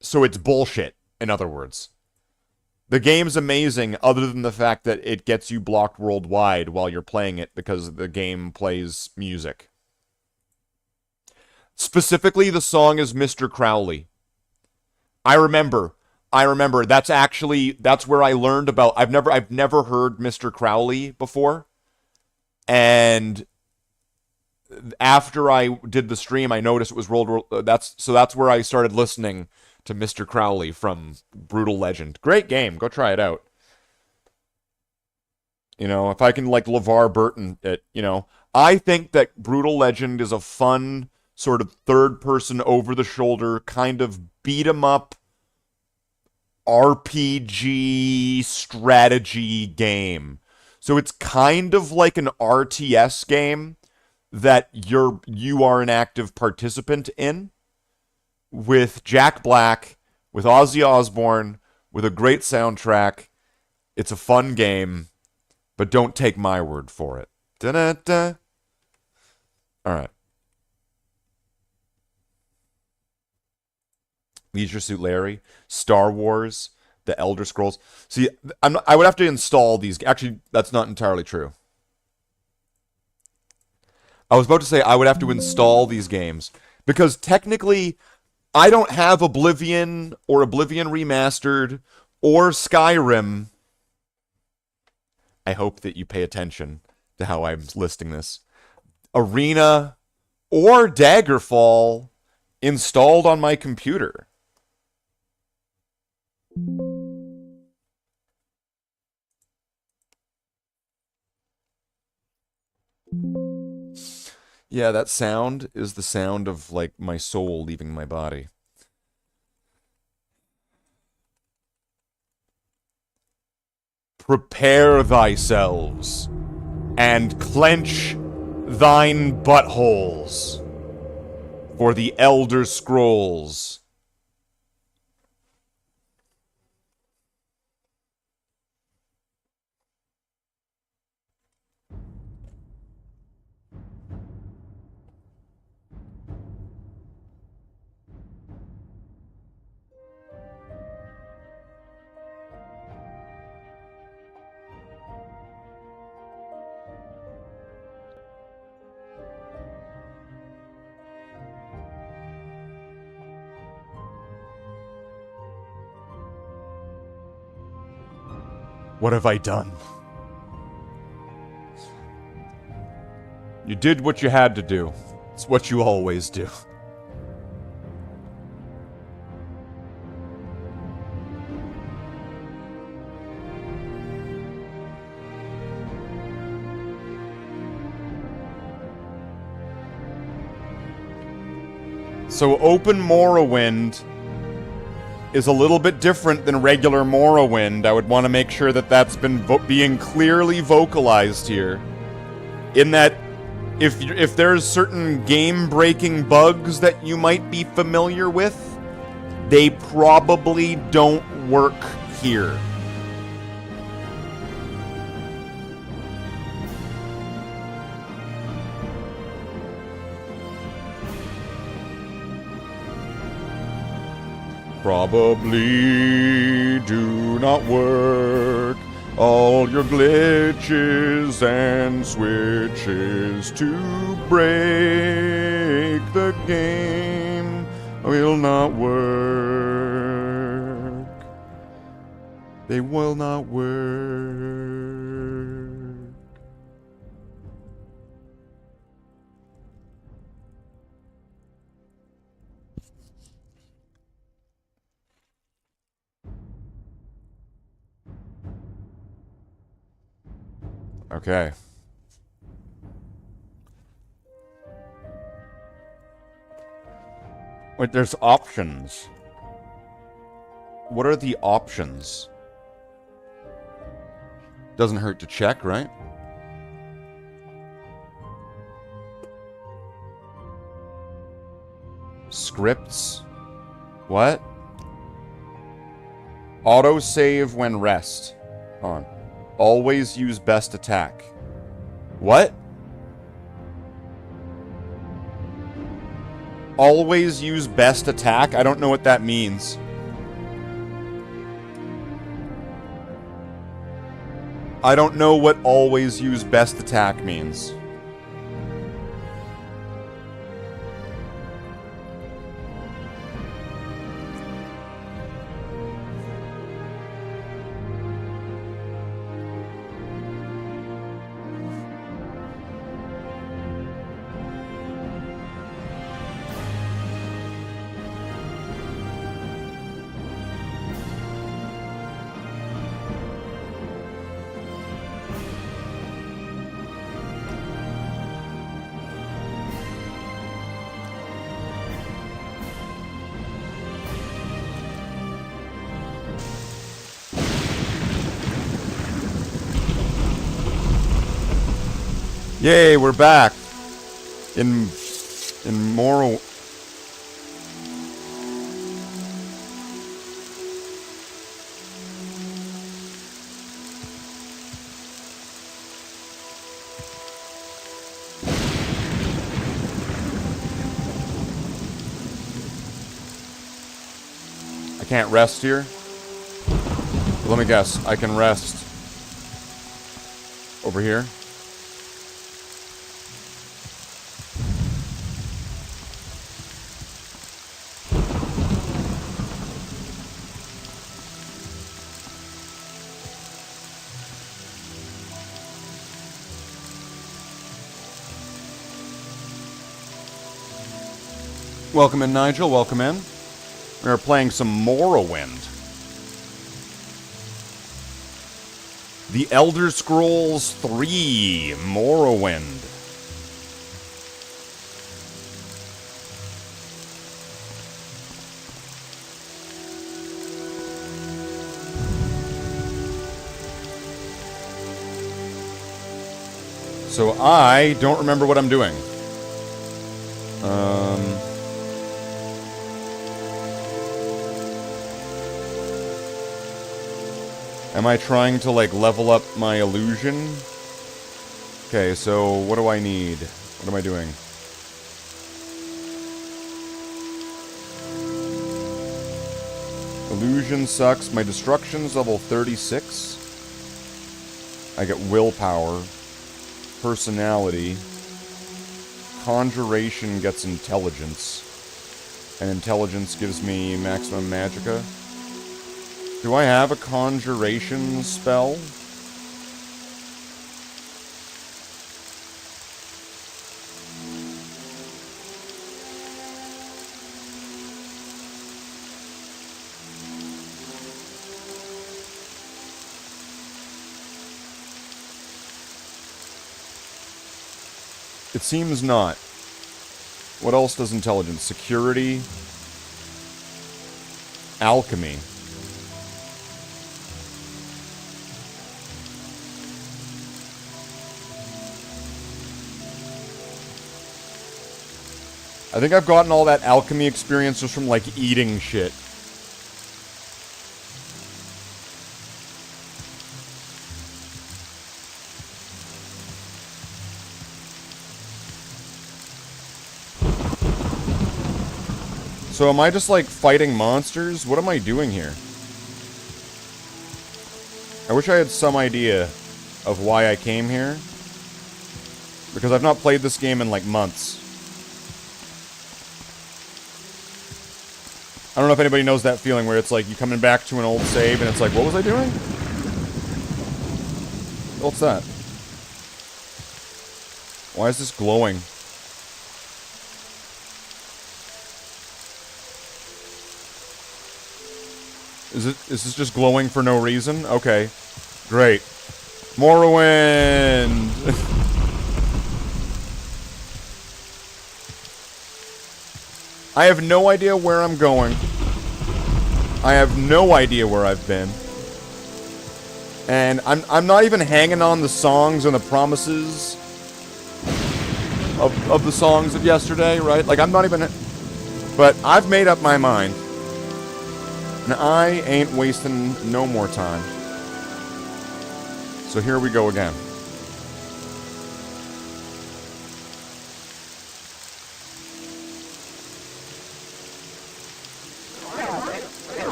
So it's bullshit, in other words. The game's amazing other than the fact that it gets you blocked worldwide while you're playing it because the game plays music. Specifically, the song is Mr. Crowley. I remember. That's where I learned about. I've never heard Mr. Crowley before, and after I did the stream, I noticed it was rolled. That's where I started listening to Mr. Crowley from Brutal Legend. Great game. Go try it out. You know, if I can like LeVar Burton it, you know, I think that Brutal Legend is a fun sort of third person over the shoulder kind of beat 'em up RPG strategy game. So it's kind of like an RTS game that you are an active participant in, with Jack Black, with Ozzy Osbourne, with a great soundtrack. It's a fun game, but don't take my word for it. Da-da-da. All right. Leisure Suit Larry, Star Wars, The Elder Scrolls. See, I would have to install these. Actually, that's not entirely true. I was about to say I would have to install these games because technically I don't have Oblivion or Oblivion Remastered or Skyrim. I hope that you pay attention to how I'm listing this. Arena or Daggerfall installed on my computer. Yeah, that sound is the sound of like my soul leaving my body. Prepare thyselves and clench thine buttholes for the Elder Scrolls. What have I done? You did what you had to do. It's what you always do. So open Morrowind is a little bit different than regular Morrowind. I would want to make sure that that's been being clearly vocalized here. In that, if there's certain game-breaking bugs that you might be familiar with, they probably don't work here. Probably do not work. All your glitches and switches to break the game will not work. They will not work. Okay. Wait, there's options. What are the options? Doesn't hurt to check, right? Scripts. What? Autosave when rest. On. Always use best attack. What? Always use best attack? I don't know what that means. I don't know what always use best attack means. Yay, we're back. In moral... I can't rest here? Let me guess. I can rest over here. Welcome in, Nigel. Welcome in. We're playing some Morrowind. The Elder Scrolls 3 Morrowind. So I don't remember what I'm doing. Am I trying to, like, level up my illusion? Okay, so what do I need? What am I doing? Illusion sucks. My destruction's level 36. I get willpower. Personality. Conjuration gets intelligence. And intelligence gives me maximum magicka. Do I have a conjuration spell? It seems not. What else does intelligence? Security? Alchemy. I think I've gotten all that alchemy experience just from, like, eating shit. So am I just, like, fighting monsters? What am I doing here? I wish I had some idea of why I came here. Because I've not played this game in, like, months. I don't know if anybody knows that feeling where it's like you coming back to an old save and it's like, what was I doing? What's that? Why is this glowing? Is this just glowing for no reason? Okay. Great. Morrowind! I have no idea where I'm going. I have no idea where I've been. And I'm not even hanging on the songs and the promises of the songs of yesterday, right? Like, I'm not even... But I've made up my mind. And I ain't wasting no more time. So here we go again.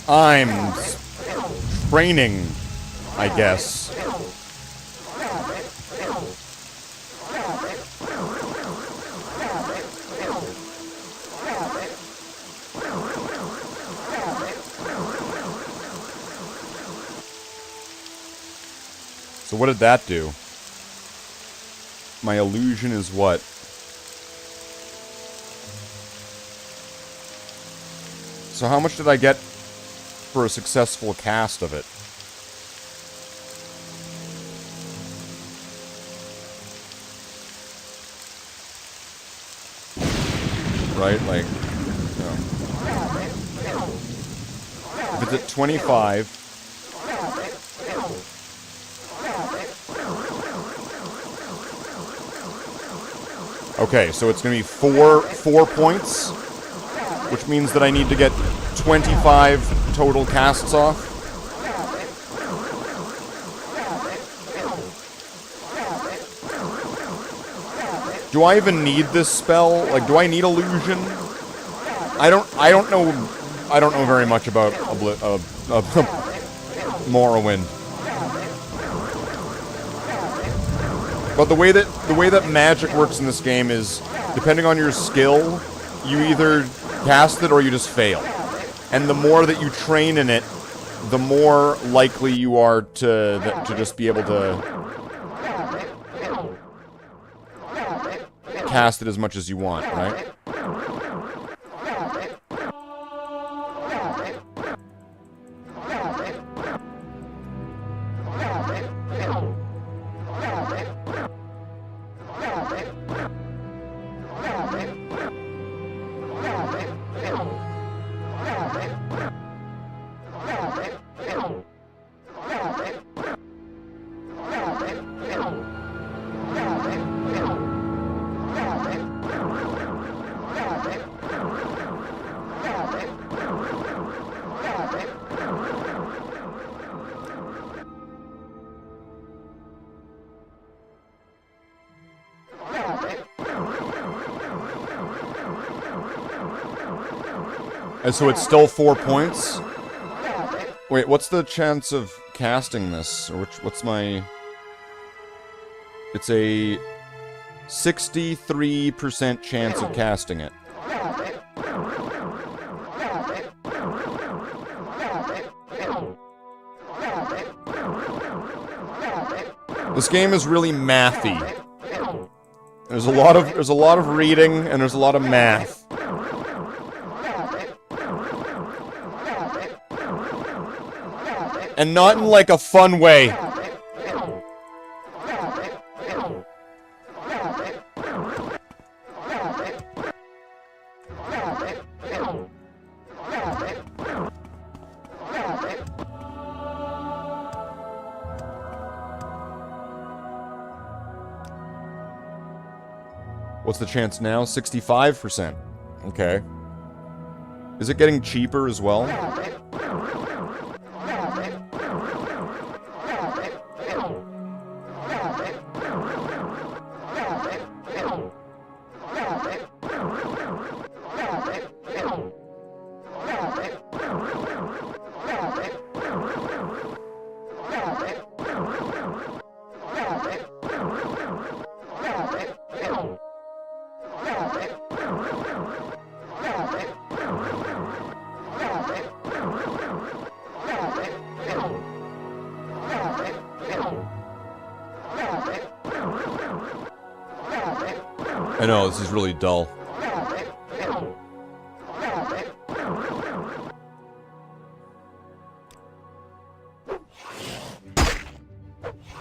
I'm training, I guess. So what did that do? My illusion is what? So how much did I get for a successful cast of it? Right, like, no. If it's at 25... Okay, so it's gonna be four points, which means that I need to get 25 total casts off. Do I even need this spell? Like, do I need illusion? I don't know very much about Morrowind. But the way that magic works in this game is, depending on your skill, you either cast it or you just fail. And the more that you train in it, the more likely you are to just be able to cast it as much as you want, right? And so it's still 4 points? Wait, what's the chance of casting this? Or what's my... It's a 63% chance of casting it. This game is really mathy. There's a lot of reading and there's a lot of math. And not in, like, a fun way. What's the chance now? 65%. Okay. Is it getting cheaper as well? I know, this is really dull.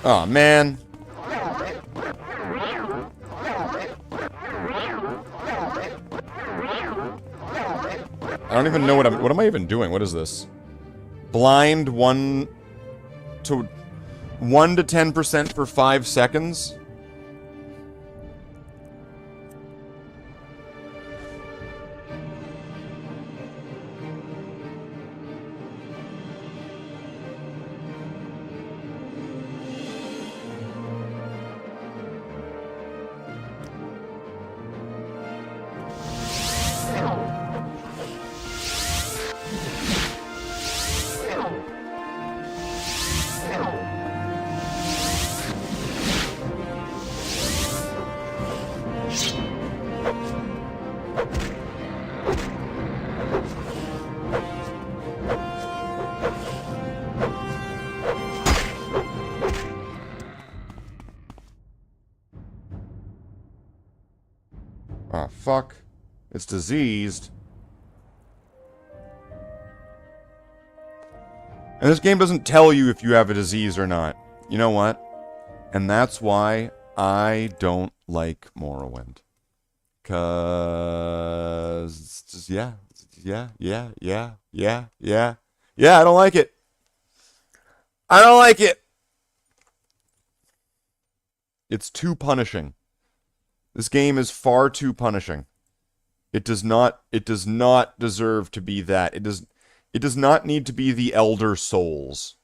Aw, man. I don't even know what am I even doing? What is this? Blind 1 to 10% for 5 seconds? Ah, fuck. It's diseased. And this game doesn't tell you if you have a disease or not. You know what? And that's why I don't like Morrowind. Cause yeah, I don't like it. I don't like it. It's too punishing. This game is far too punishing. It does not deserve to be that. It does not need to be the Elder Souls.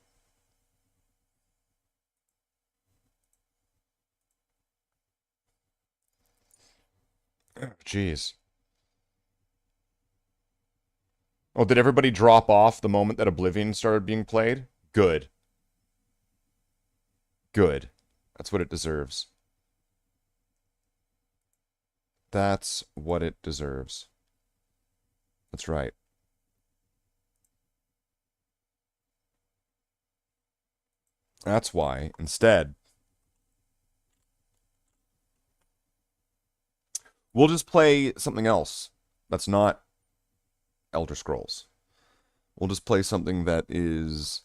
Jeez. Oh, did everybody drop off the moment that Oblivion started being played? Good. Good. That's what it deserves. That's what it deserves. That's right. That's why, instead, we'll just play something else that's not Elder Scrolls. We'll just play something that is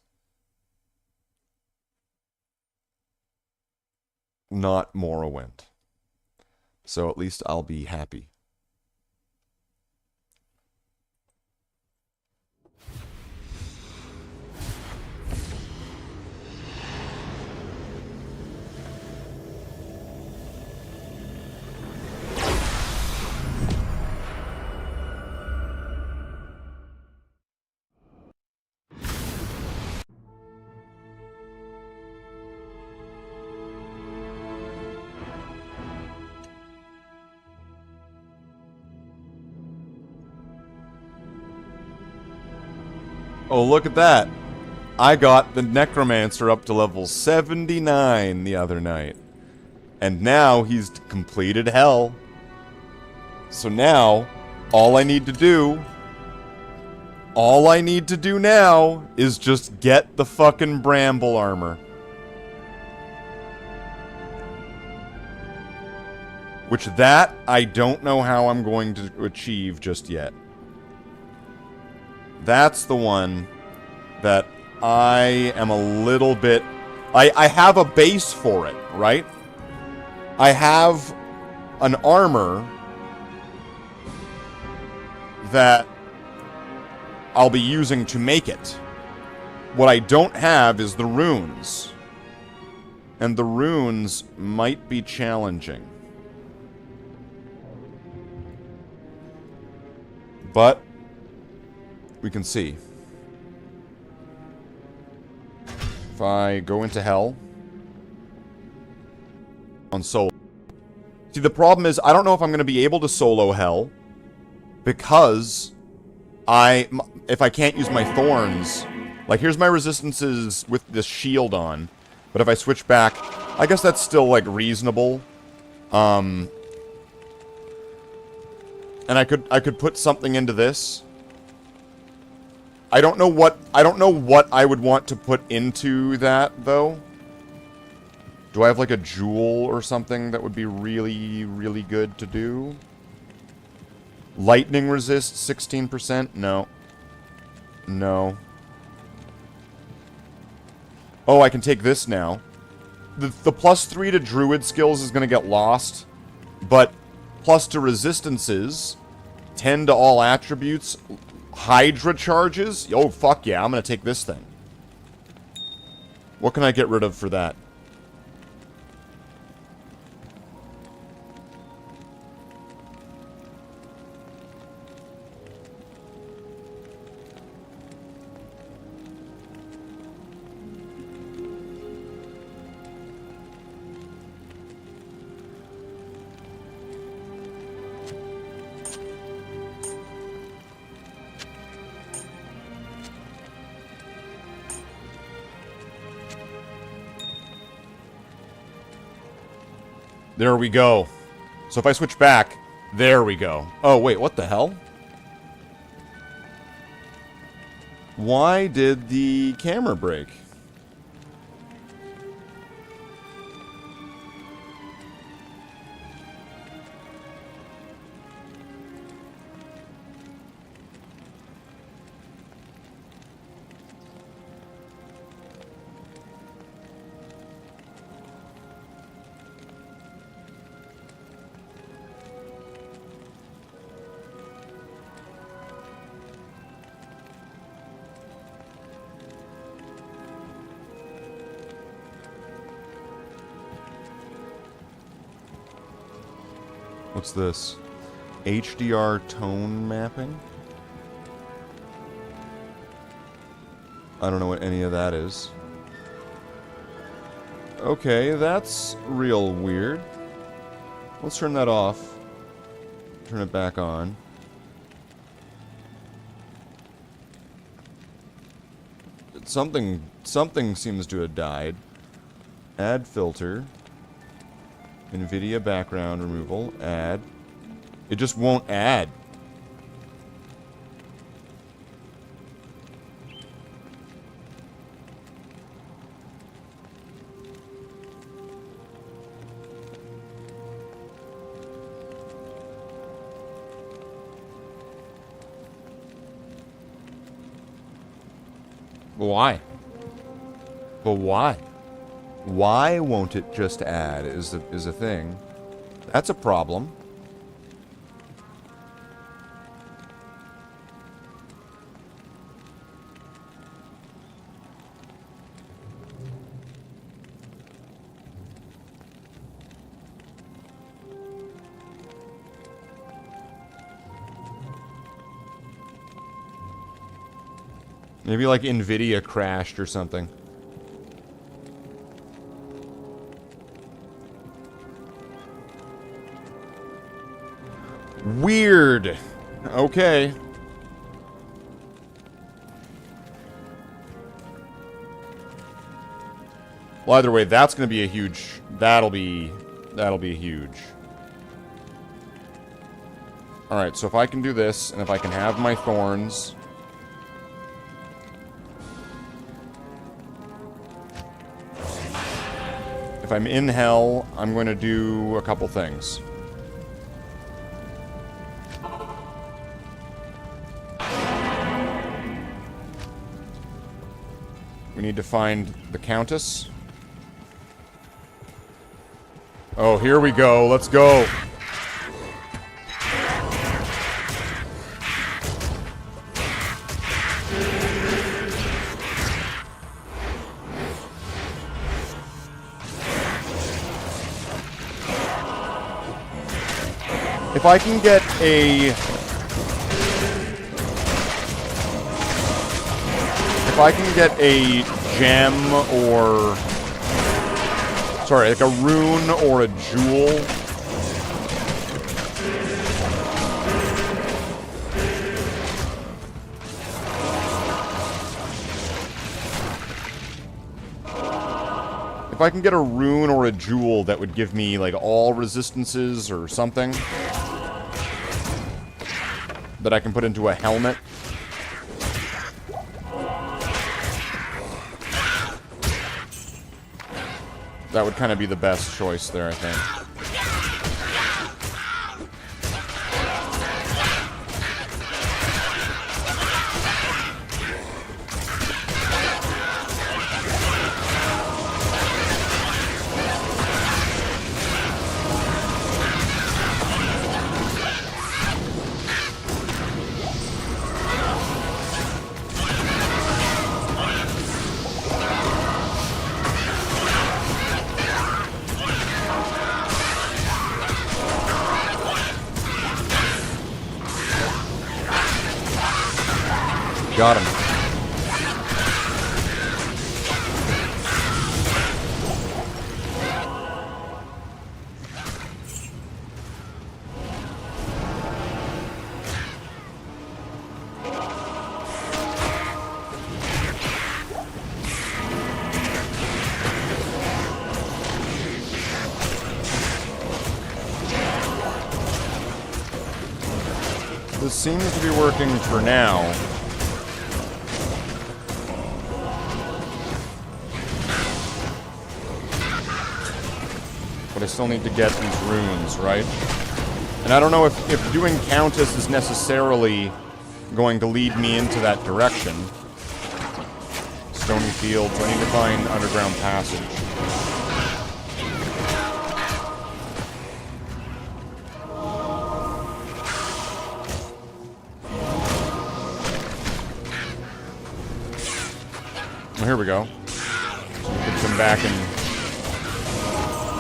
not Morrowind. So at least I'll be happy. Oh, look at that. I got the Necromancer up to level 79 the other night. And now he's completed Hell. So now, all I need to do now is just get the fucking Bramble armor. Which that, I don't know how I'm going to achieve just yet. That's the one that I am a little bit... I have a base for it, right? I have an armor that I'll be using to make it. What I don't have is the runes. And the runes might be challenging. But we can see. If I go into Hell on solo. See, the problem is I don't know if I'm going to be able to solo Hell because if I can't use my thorns, like here's my resistances with this shield on, but if I switch back, I guess that's still like reasonable. And I could put something into this. I don't know what I would want to put into that though. Do I have like a jewel or something that would be really, really good to do? Lightning resist 16%? No. No. Oh, I can take this now. The +3 to druid skills is going to get lost. But plus to resistances, 10 to all attributes, Hydra charges? Oh, fuck yeah, I'm going to take this thing. What can I get rid of for that? There we go. So if I switch back, there we go. Oh, wait, what the hell? Why did the camera break? What's this? HDR tone mapping? I don't know what any of that is. Okay, that's real weird. Let's turn that off. Turn it back on. Something seems to have died. Add filter. NVIDIA background removal. Add. It just won't add. Why? But why? Why won't it just add is a thing. That's a problem. Maybe like NVIDIA crashed or something. Weird. Okay. Well, either way, that's going to be a huge... That'll be huge. Alright, so if I can do this, and if I can have my thorns... If I'm in hell, I'm going to do a couple things. We need to find the Countess. Oh, here we go. Let's go. If I can get a... If I can get a gem or... Sorry, like a rune or a jewel. If I can get a rune or a jewel that would give me, like, all resistances or something that I can put into a helmet. That would kind of be the best choice there, I think. Got him. This seems to be working for now. But I still need to get these runes, right? And I don't know if doing Countess is necessarily going to lead me into that direction. Stony Fields, I need to find underground passage. Well, here we go. So we can come back and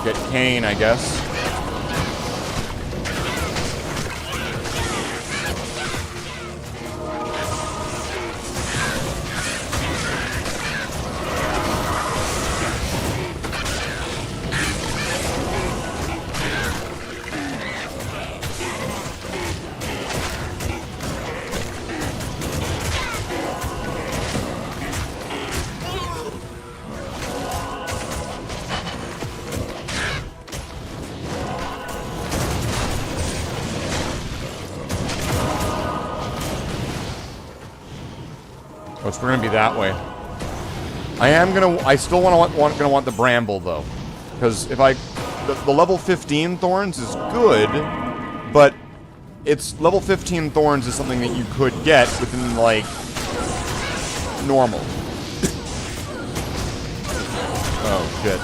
get Kane, I guess. so we're gonna be that way. I still want the bramble though, because if the level 15 thorns is good, but it's level 15 thorns is something that you could get within like normal. Oh shit.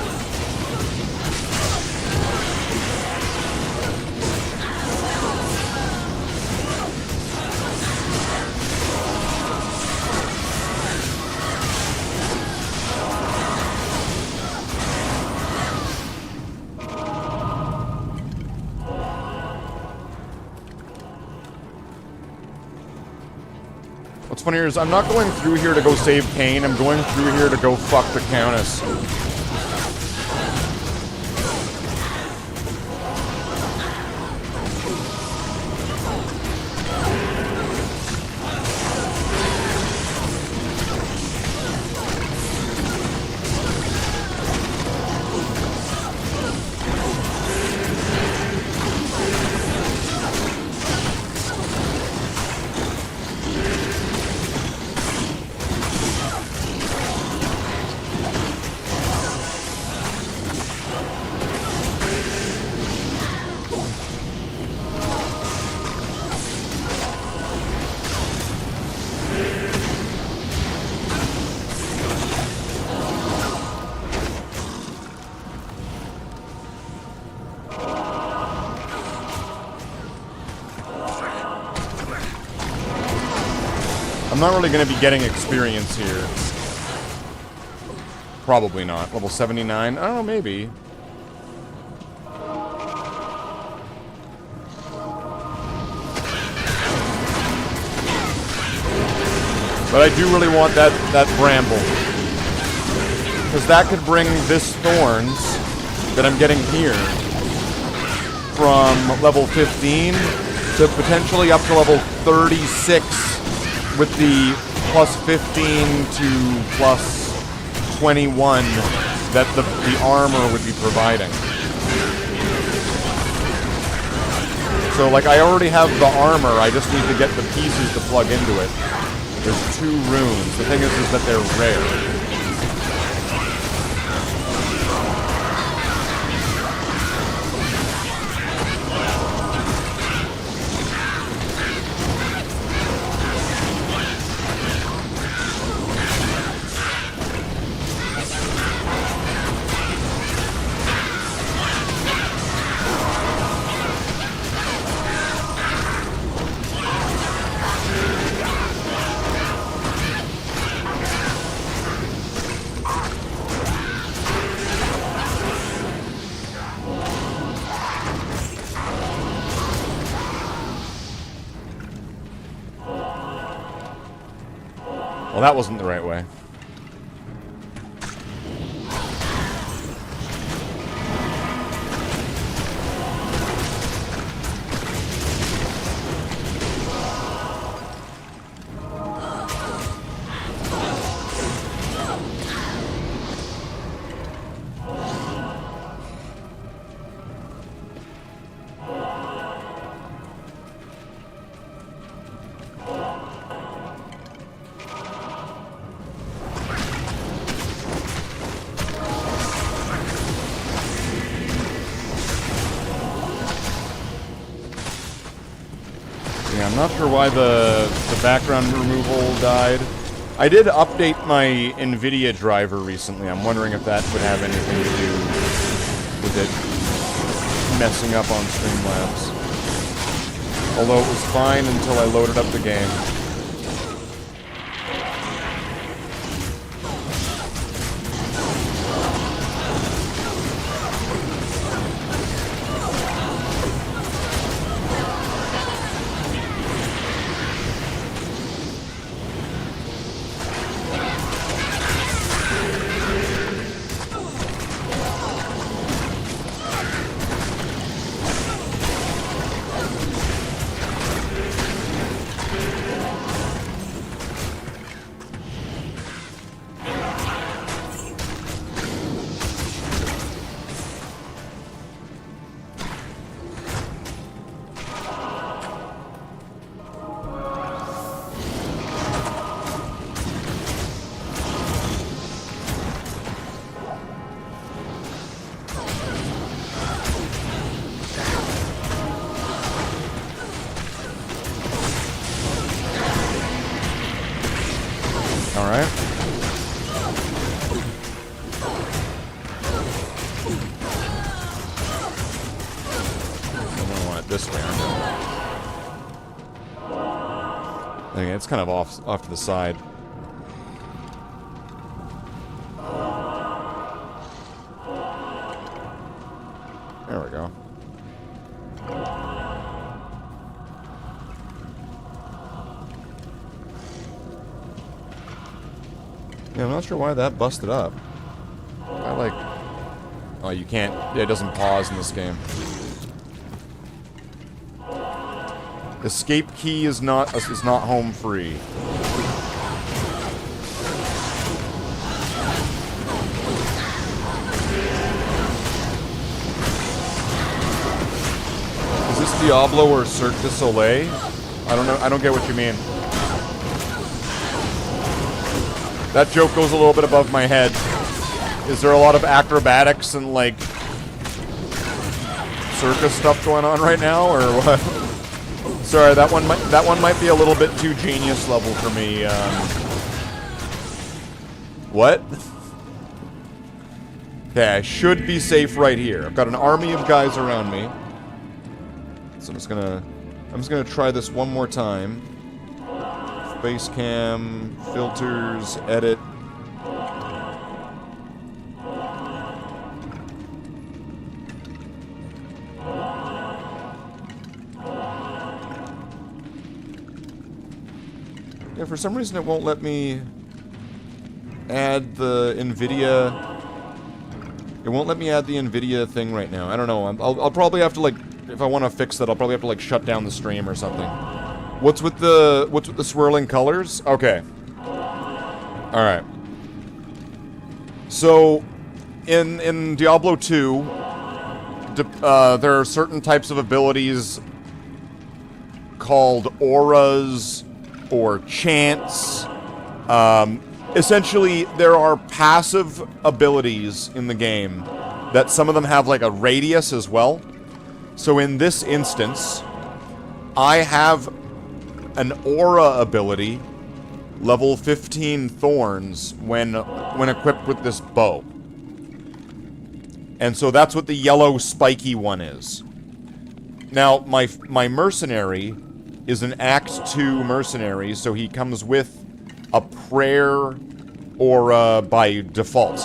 What's funny is I'm not going through here to go save Kane, I'm going through here to go fuck the Countess. I'm not really going to be getting experience here. Probably not. Level 79? I don't know, maybe. But I do really want that bramble. Because that could bring this thorns that I'm getting here from level 15 to potentially up to level 36 with the plus 15 to plus 21 that the armor would be providing. So, like, I already have the armor, I just need to get the pieces to plug into it. There's 2 runes. The thing is that they're rare. Well, that wasn't the right way. Yeah, I'm not sure why the background removal died. I did update my NVIDIA driver recently. I'm wondering if that would have anything to do with it messing up on Streamlabs. Although it was fine until I loaded up the game. this way, aren't they? Okay, it's kind of off to the side. There we go. Yeah, I'm not sure why that busted up. I like... Oh, you can't... Yeah, it doesn't pause in this game. Escape key is not home free. Is this Diablo or Cirque du Soleil? I don't know. I don't get what you mean. That joke goes a little bit above my head. Is there a lot of acrobatics and, like, circus stuff going on right now, or what? Sorry, that one might be a little bit too genius level for me. What? Okay, I should be safe right here. I've got an army of guys around me. So I'm just gonna try this one more time. Face cam, filters, edit. Yeah, for some reason it won't let me add the NVIDIA. It won't let me add the NVIDIA thing right now. I don't know. I'll probably have to, like, if I want to fix that, I'll probably have to, like, shut down the stream or something. What's with the swirling colors? Okay. All right. So, in Diablo 2, there are certain types of abilities called auras or chants. Essentially, there are passive abilities in the game that some of them have like a radius as well. So in this instance, I have an aura ability, level 15 thorns, when equipped with this bow. And so that's what the yellow spiky one is. Now, my mercenary is an Act 2 mercenary, so he comes with a prayer aura by default.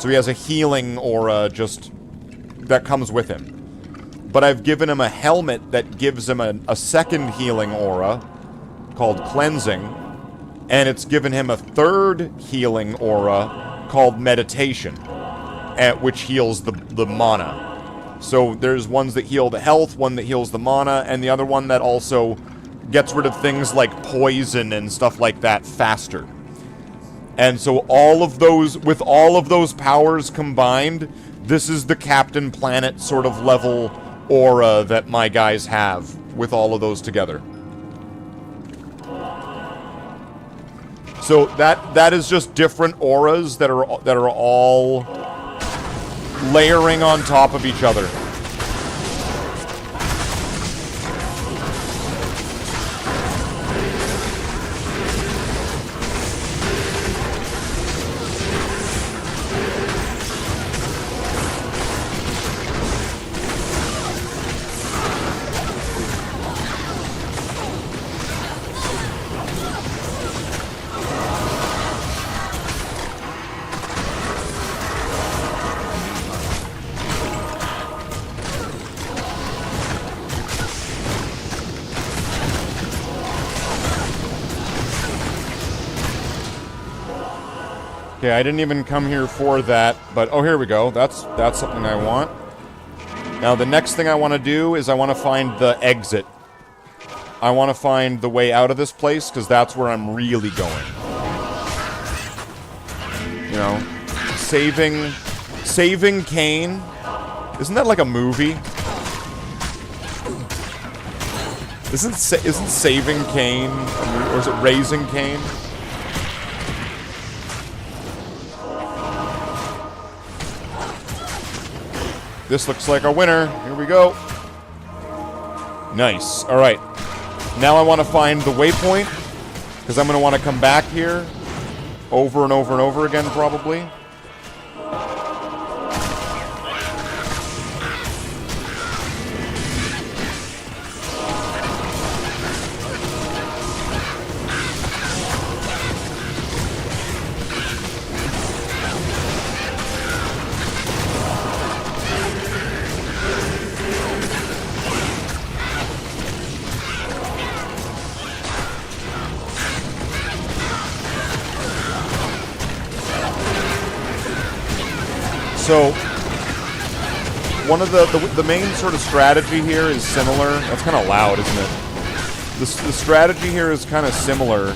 So he has a healing aura just that comes with him. But I've given him a helmet that gives him a second healing aura called Cleansing, and it's given him a third healing aura called Meditation, which heals the mana. So there's ones that heal the health, one that heals the mana, and the other one that also gets rid of things like poison and stuff like that faster. And so all of those, with all of those powers combined, this is the Captain Planet sort of level aura that my guys have with all of those together. So that is just different auras that are all layering on top of each other. Okay, I didn't even come here for that, but oh, here we go. That's something I want. Now, the next thing I want to do is I want to find the exit. I want to find the way out of this place, because that's where I'm really going. You know, saving Cain. Isn't that like a movie? Isn't Saving Cain, or is it Raising Cain? This looks like a winner. Here we go. Nice. All right. Now I want to find the waypoint, because I'm going to want to come back here over and over and over again, probably. So, one of the main sort of strategy here is similar. That's kind of loud, isn't it? The strategy here is kind of similar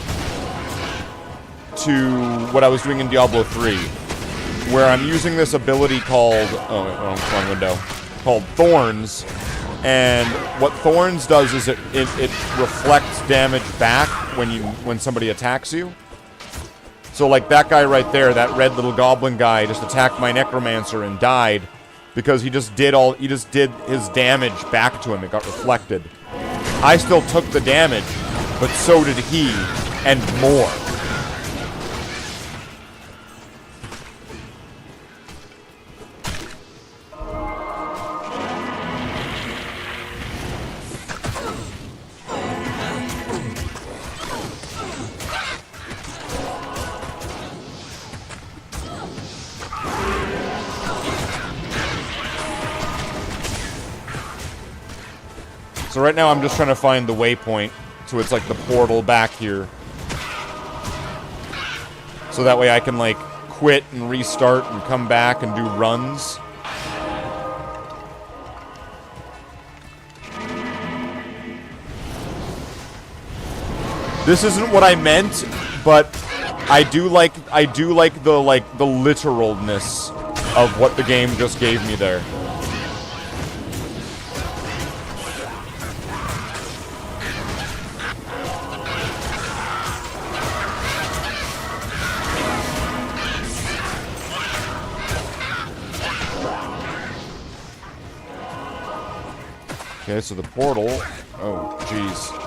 to what I was doing in Diablo 3, where I'm using this ability called wrong window, called Thorns. And what Thorns does is it reflects damage back when somebody attacks you. So like that guy right there, that red little goblin guy, just attacked my necromancer and died because he just did his damage back to him. It got reflected. I still took the damage, but so did he, and more. So right now I'm just trying to find the waypoint, so it's like the portal back here. So that way I can like quit and restart and come back and do runs. This isn't what I meant, but I do like the literalness of what the game just gave me there. Okay, so the portal. Oh, jeez.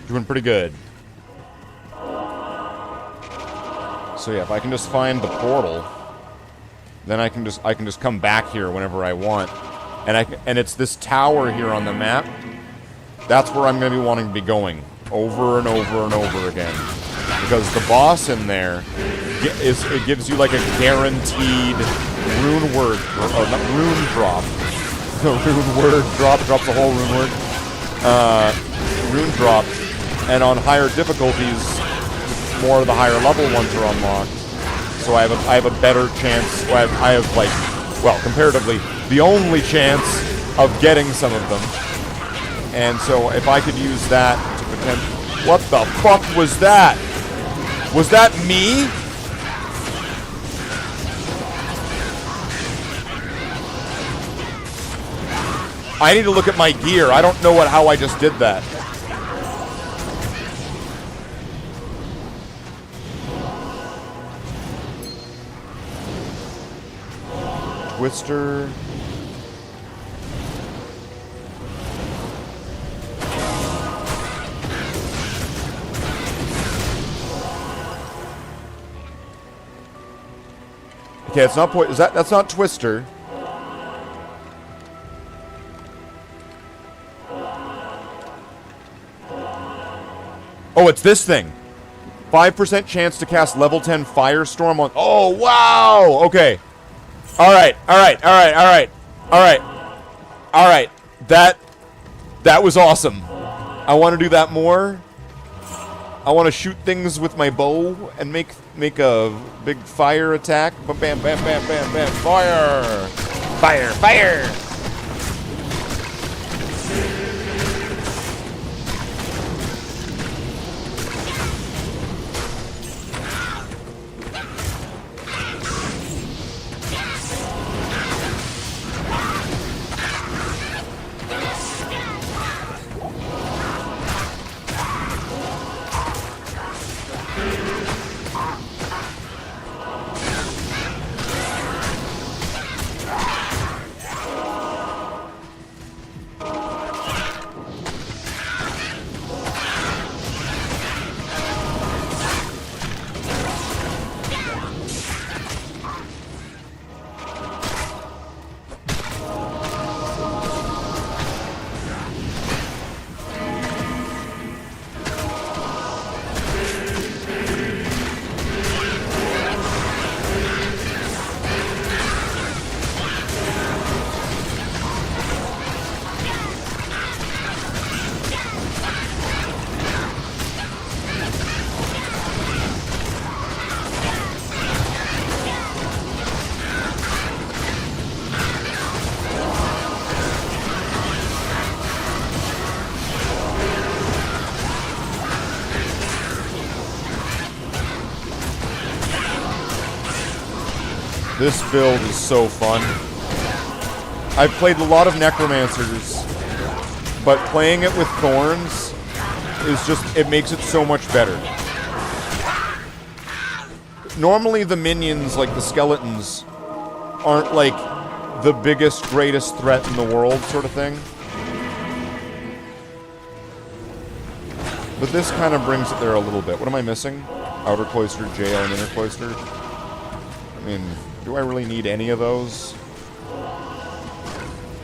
Doing pretty good. So yeah, if I can just find the portal, then I can just come back here whenever I want. And it's this tower here on the map. That's where I'm going to be wanting to be going over and over and over again. Because the boss in there it gives you like a guaranteed rune word, or not rune drop. The rune word drops a whole rune word. Rune drop. And on higher difficulties, more of the higher level ones are unlocked. So I have a better chance. I have like, well, comparatively, the only chance of getting some of them. And so if I could use that to pretend, what the fuck was that? Was that me? I need to look at my gear. I don't know how I just did that. Twister. Okay, it's not that's not Twister. Oh, it's this thing. 5% chance to cast level 10 Firestorm on. Oh, wow. Okay. All right. That was awesome. I want to do that more. I want to shoot things with my bow and make a big fire attack. Bam, bam, bam, bam, bam, bam. Fire! Fire! Fire! This build is so fun. I've played a lot of Necromancers, but playing it with Thorns is just, it makes it so much better. Normally the minions, like the skeletons, aren't like the biggest, greatest threat in the world sort of thing. But this kind of brings it there a little bit. What am I missing? Outer Cloister, Jail, and Inner Cloister. I mean, do I really need any of those?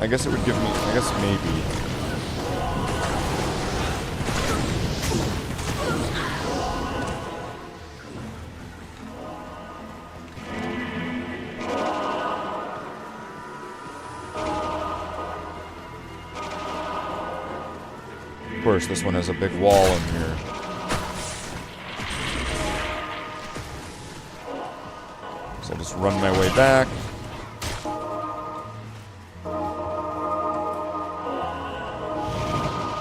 I guess it would give me... I guess maybe. Of course, this one has a big wall in here. So I'll just run my way back.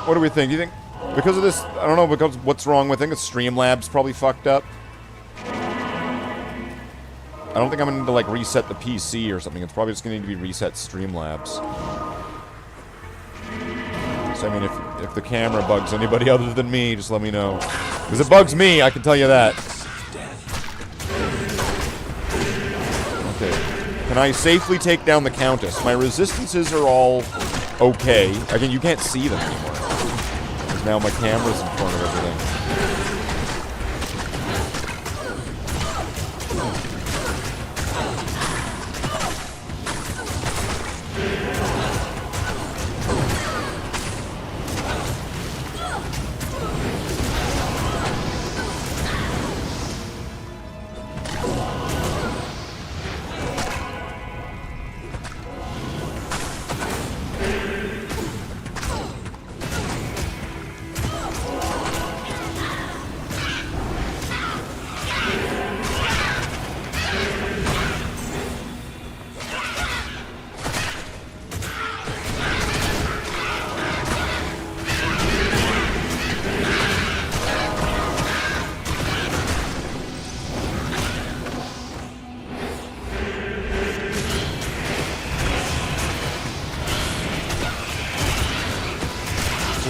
What do we think? Do you think, because of this, I don't know, because what's wrong with it? I think Streamlabs probably fucked up. I don't think I'm gonna need to, like, reset the PC or something. It's probably just gonna need to be reset Streamlabs. So, I mean, if the camera bugs anybody other than me, just let me know. Because it bugs me, I can tell you that. Okay. Can I safely take down the Countess? My resistances are all okay. Again, you can't see them anymore. Because now my camera's in front of everything.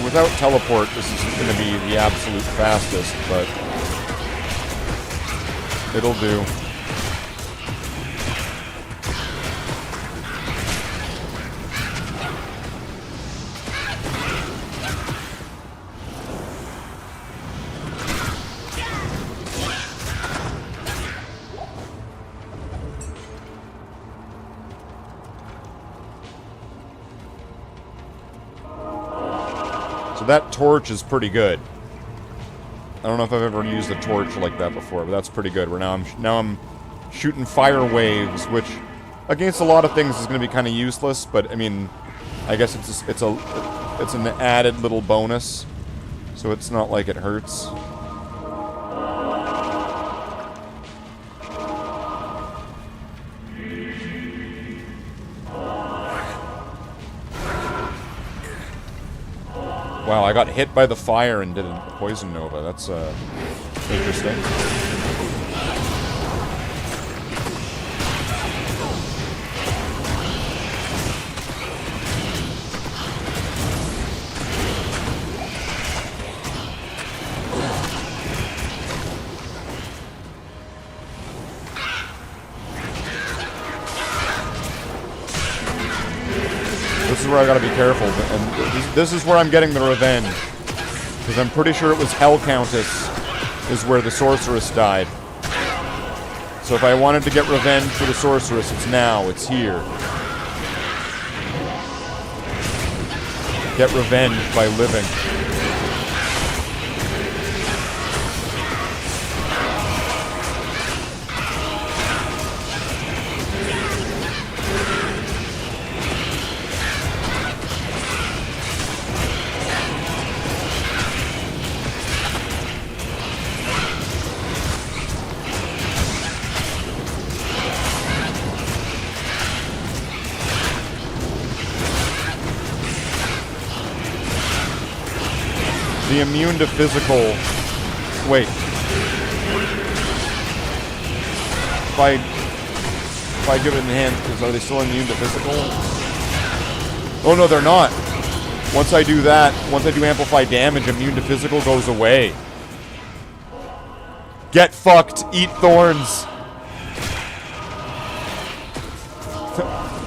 Without teleport, this isn't going to be the absolute fastest, but it'll do. That torch is pretty good. I don't know if I've ever used a torch like that before, but that's pretty good. Where now I'm shooting fire waves, which against a lot of things is going to be kind of useless. But I mean, I guess it's an added little bonus, so it's not like it hurts. Wow, I got hit by the fire and did a poison nova. That's interesting. This is where I gotta be careful, and this is where I'm getting the revenge. Because I'm pretty sure it was Hell Countess is where the Sorceress died. So if I wanted to get revenge for the Sorceress, it's now, it's here. Get revenge by living. The immune to physical... Wait. If I If I give it enhanced, because are they still immune to physical? Oh no, they're not. Once I do that, once I do amplify damage, immune to physical goes away. Get fucked. Eat thorns.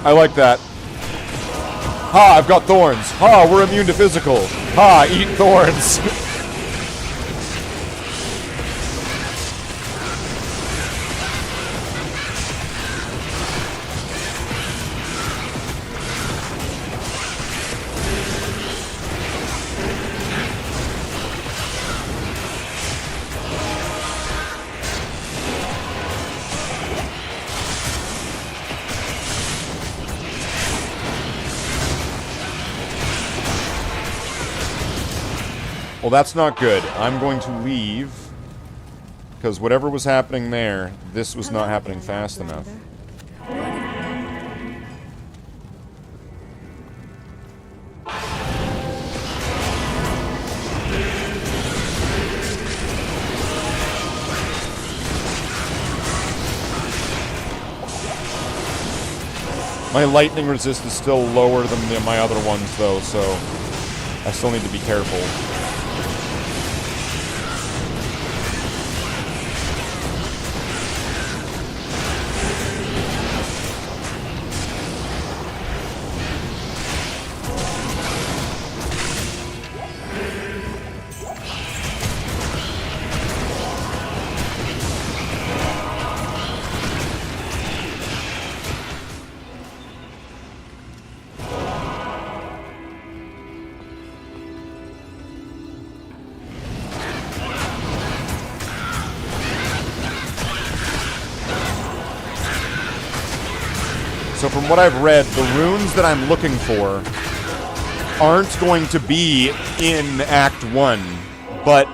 I like that. Ha, I've got thorns. Ha, we're immune to physical. Ha, eat thorns. Well, that's not good. I'm going to leave, because whatever was happening there, this was not happening fast enough. My lightning resist is still lower than my other ones, though, so I still need to be careful. So from what I've read, the runes that I'm looking for aren't going to be in Act 1, but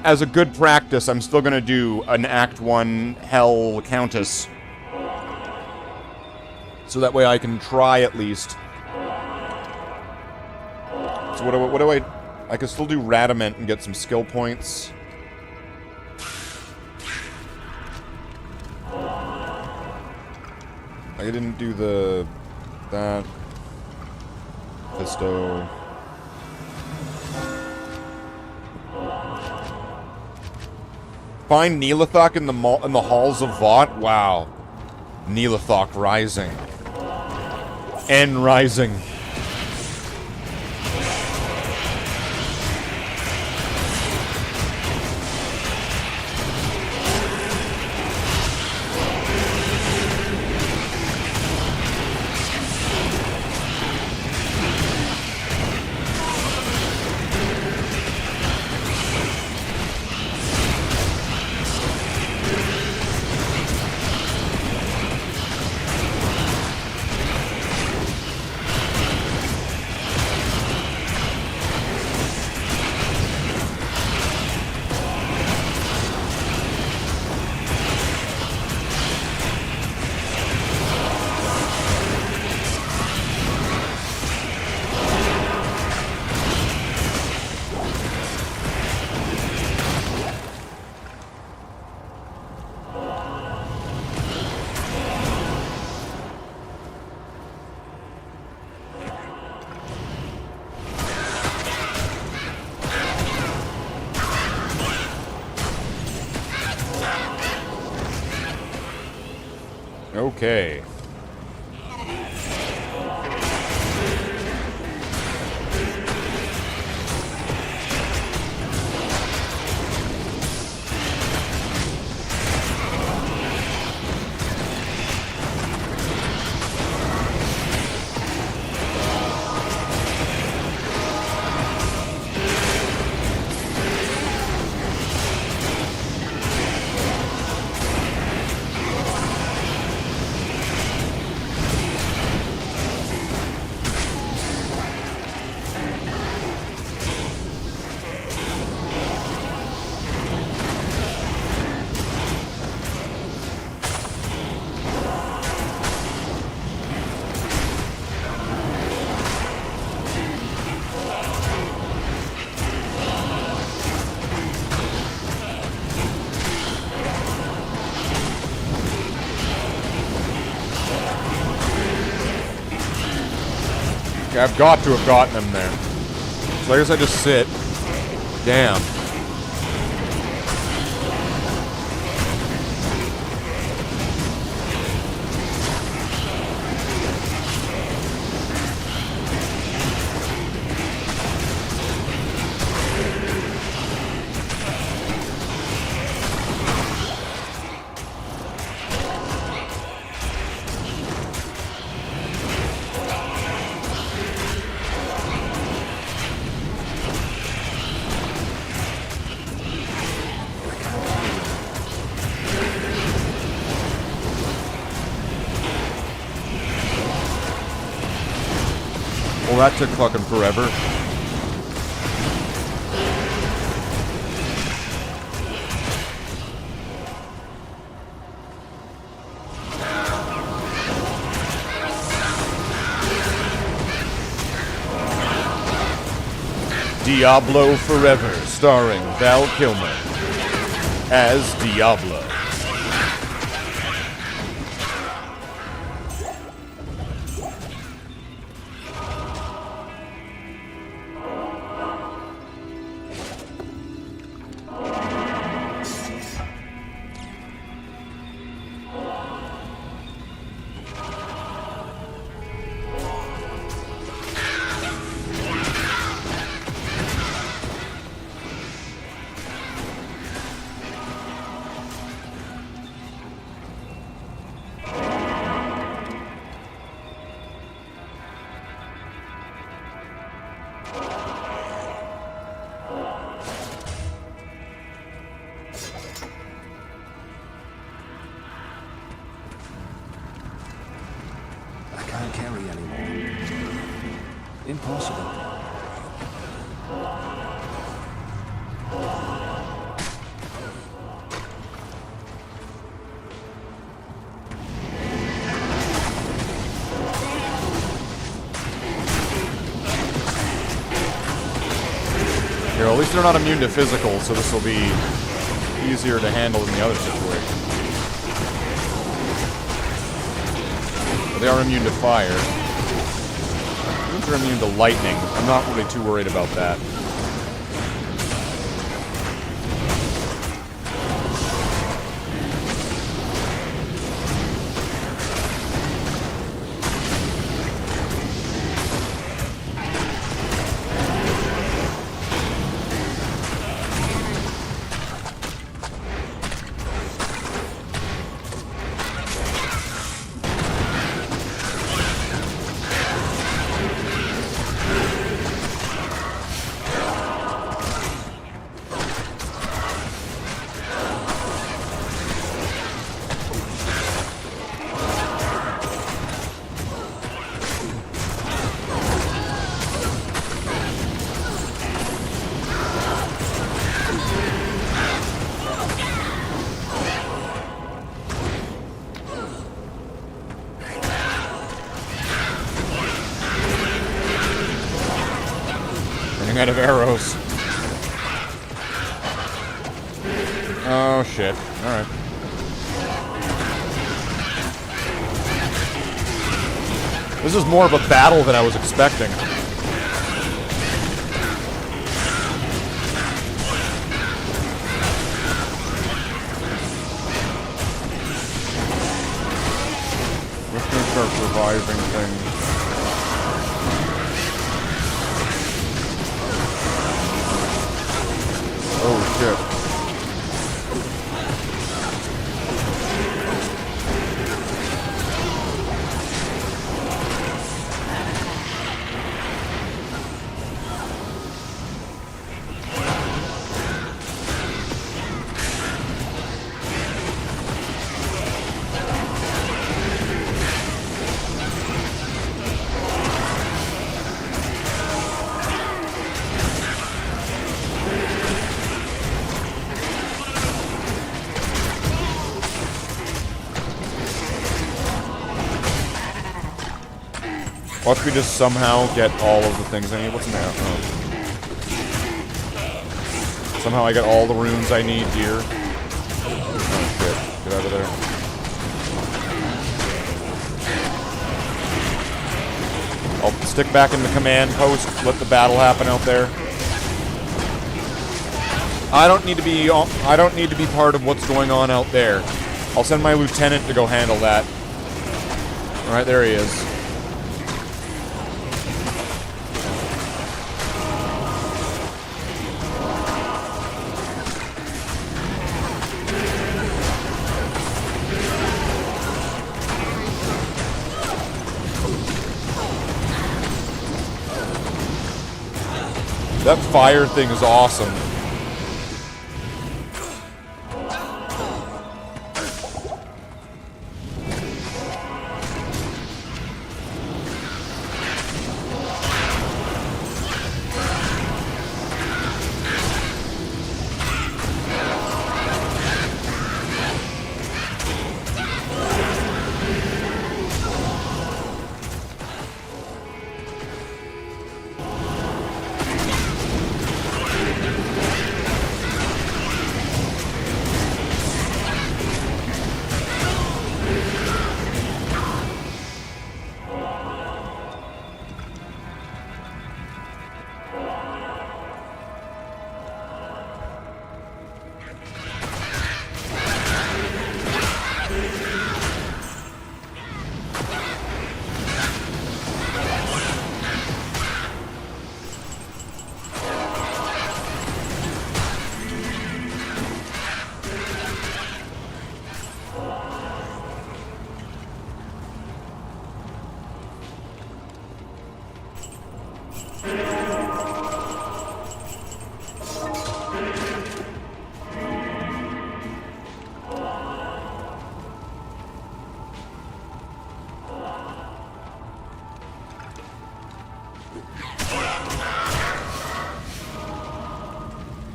as a good practice, I'm still going to do an Act 1 Hell Countess. So that way I can try at least. So what do I can still do Radament and get some skill points. I didn't do that. Pisto. Find Neelathok in the halls of Vought. Wow. Neelathok rising. N rising. Okay. Okay, I've got to have gotten him there. So I guess I just sit. Damn. Well, that took fucking forever. Diablo Forever, starring Val Kilmer as Diablo. Can't carry anymore. Impossible. Here, at least they're not immune to physical, so this will be easier to handle than the other situation. But they are immune to fire. I think they're immune to lightning. I'm not really too worried about that. Out of arrows. Oh shit. Alright. This is more of a battle than I was expecting. Let's gonna start reviving things. Oh shit. Watch me just somehow get all of the things I need. What's in there? Oh. Somehow I get all the runes I need here. Oh shit. Get out of there. I'll stick back in the command post, let the battle happen out there. I don't need to be part of what's going on out there. I'll send my lieutenant to go handle that. Alright, there he is. That fire thing is awesome.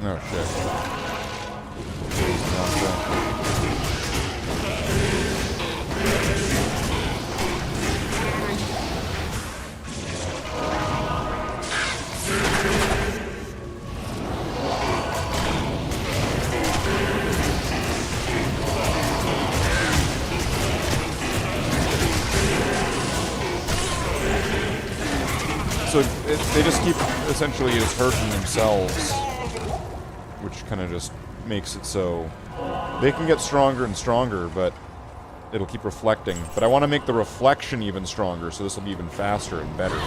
Oh So they just keep essentially just hurting themselves, which kind of just makes it so they can get stronger and stronger, but it'll keep reflecting. But I want to make the reflection even stronger, so this will be even faster and better.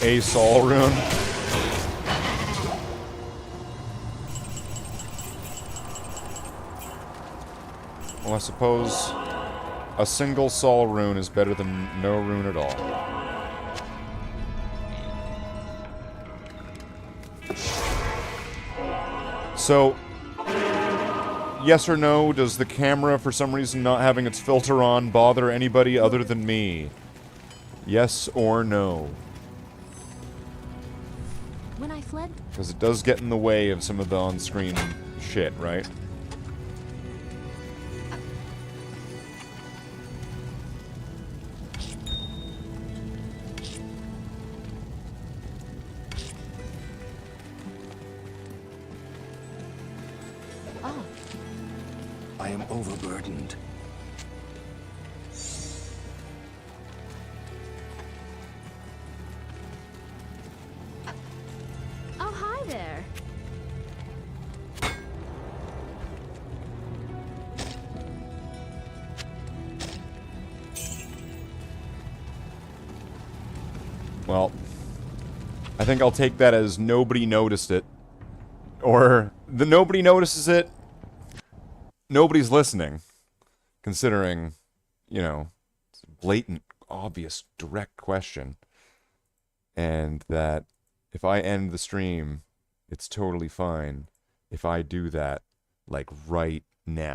A Sol rune. Well, I suppose a single Sol rune is better than no rune at all. So, yes or no, does the camera, for some reason not having its filter on, bother anybody other than me? Yes or no? When I fled, Because it does get in the way of some of the on-screen shit, right? oh, I am overburdened. oh, hi there. Well, I think I'll take that as nobody noticed it. Or, the nobody notices it, nobody's listening. Considering, you know, it's a blatant, obvious, direct question. and that if I end the stream, it's totally fine if I do that, like, right now.